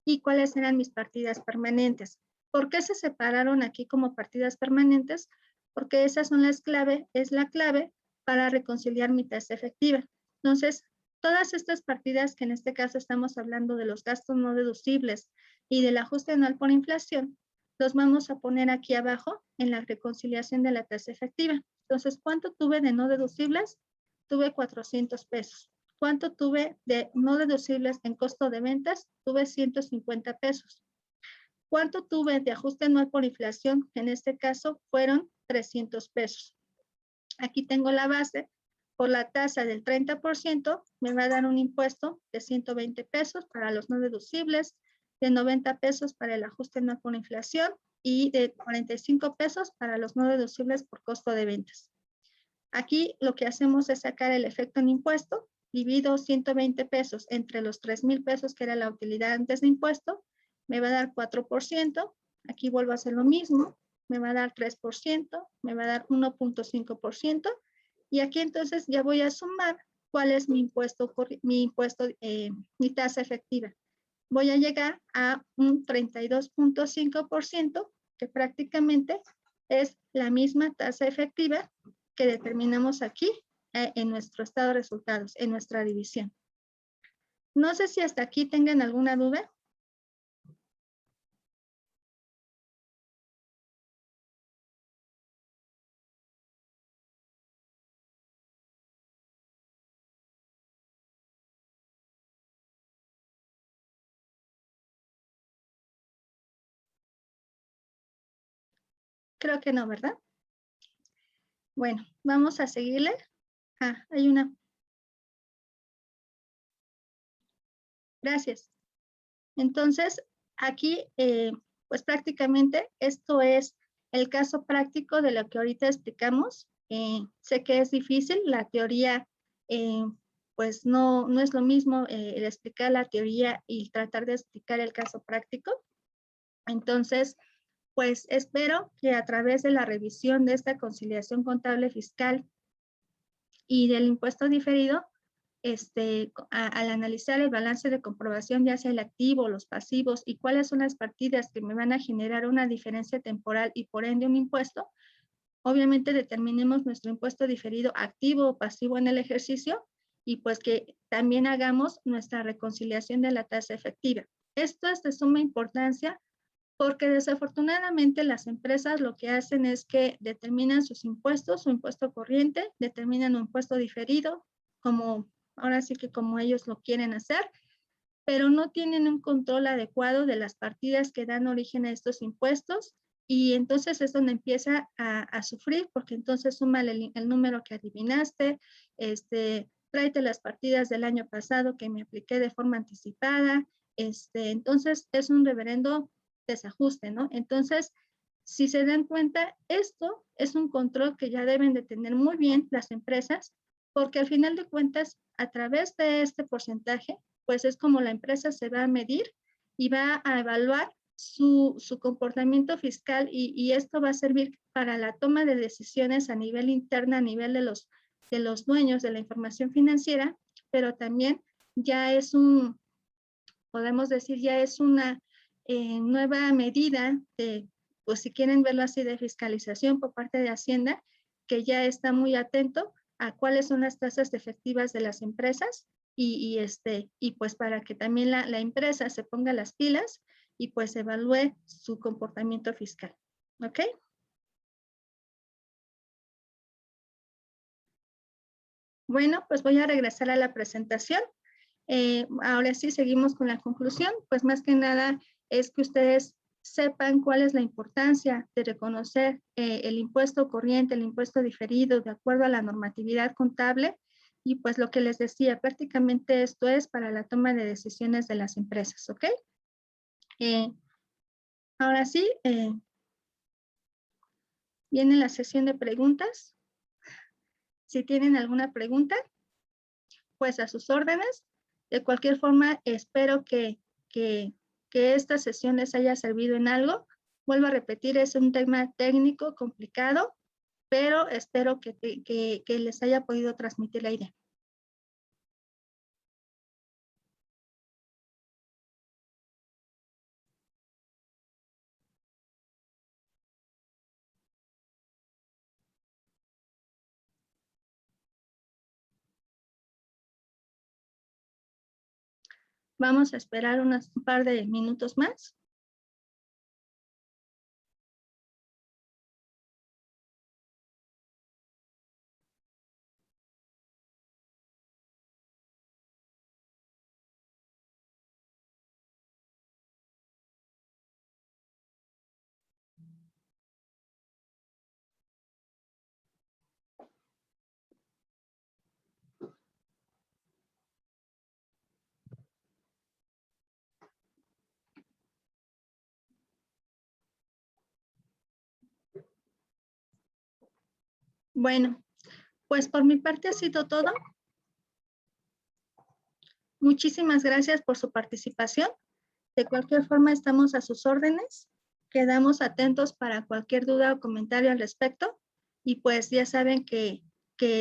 y cuáles eran mis partidas permanentes. ¿Por qué se separaron aquí como partidas permanentes? Porque esas son las clave, es la clave para reconciliar mi tasa efectiva. Entonces, todas estas partidas que en este caso estamos hablando de los gastos no deducibles y del ajuste anual por inflación, los vamos a poner aquí abajo en la reconciliación de la tasa efectiva. Entonces, ¿cuánto tuve de no deducibles? Tuve 400 pesos. ¿Cuánto tuve de no deducibles en costo de ventas? Tuve 150 pesos. ¿Cuánto tuve de ajuste anual por inflación? En este caso fueron 300 pesos. Aquí tengo la base. Por la tasa del 30%, me va a dar un impuesto de 120 pesos para los no deducibles, de 90 pesos para el ajuste anual por inflación y de 45 pesos para los no deducibles por costo de ventas. Aquí lo que hacemos es sacar el efecto en impuesto, divido 120 pesos entre los 3,000 pesos que era la utilidad antes de impuesto, me va a dar 4%, aquí vuelvo a hacer lo mismo, me va a dar 3%, me va a dar 1.5%, y aquí entonces ya voy a sumar cuál es mi tasa efectiva. Voy a llegar a un 32.5%, que prácticamente es la misma tasa efectiva que determinamos aquí en nuestro estado de resultados, en nuestra división. No sé si hasta aquí tengan alguna duda. Creo que no, ¿verdad? Bueno, vamos a seguirle. Hay una. Gracias. Entonces, aquí pues prácticamente esto es el caso práctico de lo que ahorita explicamos. Sé que es difícil, la teoría pues no es lo mismo el explicar la teoría y tratar de explicar el caso práctico. Entonces, pues espero que a través de la revisión de esta conciliación contable fiscal y del impuesto diferido, al analizar el balance de comprobación, ya sea el activo, los pasivos y cuáles son las partidas que me van a generar una diferencia temporal y por ende un impuesto, obviamente determinemos nuestro impuesto diferido activo o pasivo en el ejercicio y pues que también hagamos nuestra reconciliación de la tasa efectiva. Esto es de suma importancia porque desafortunadamente las empresas lo que hacen es que determinan sus impuestos, su impuesto corriente, determinan un impuesto diferido, como ahora sí que como ellos lo quieren hacer, pero no tienen un control adecuado de las partidas que dan origen a estos impuestos y entonces es donde empieza a sufrir porque entonces suma el número que adivinaste, tráete las partidas del año pasado que me apliqué de forma anticipada, entonces es un reverendo desajuste, ¿no? Entonces, si se dan cuenta, esto es un control que ya deben de tener muy bien las empresas, porque al final de cuentas, a través de este porcentaje, pues es como la empresa se va a medir y va a evaluar su comportamiento fiscal y esto va a servir para la toma de decisiones a nivel interna, a nivel de los dueños de la información financiera, pero también ya es podemos decir, ya es una nueva medida de, pues si quieren verlo así, de fiscalización por parte de Hacienda, que ya está muy atento a cuáles son las tasas efectivas de las empresas y pues para que también la empresa se ponga las pilas y pues evalúe su comportamiento fiscal. ¿Ok? Bueno, pues voy a regresar a la presentación. Ahora sí, seguimos con la conclusión. Pues más que nada es que ustedes sepan cuál es la importancia de reconocer el impuesto corriente, el impuesto diferido, de acuerdo a la normatividad contable. Y pues lo que les decía, prácticamente esto es para la toma de decisiones de las empresas, ¿ok? Ahora sí, viene la sesión de preguntas. Si tienen alguna pregunta, pues a sus órdenes. De cualquier forma, espero que esta sesión les haya servido en algo. Vuelvo a repetir, es un tema técnico complicado, pero espero que les haya podido transmitir la idea. Vamos a esperar un par de minutos más. Bueno, pues por mi parte ha sido todo. Muchísimas gracias por su participación. De cualquier forma, estamos a sus órdenes. Quedamos atentos para cualquier duda o comentario al respecto. Y pues ya saben que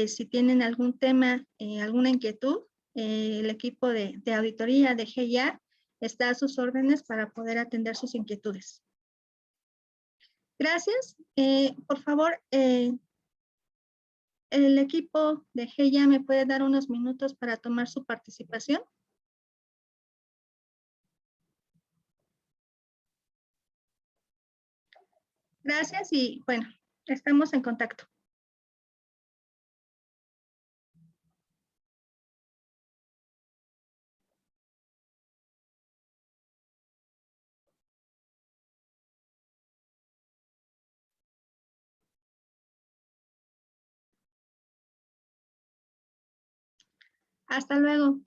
si tienen algún tema, alguna inquietud, el equipo de auditoría de GIA está a sus órdenes para poder atender sus inquietudes. Gracias. Por favor, el equipo de GIA me puede dar unos minutos para tomar su participación. Gracias y bueno, estamos en contacto. Hasta luego.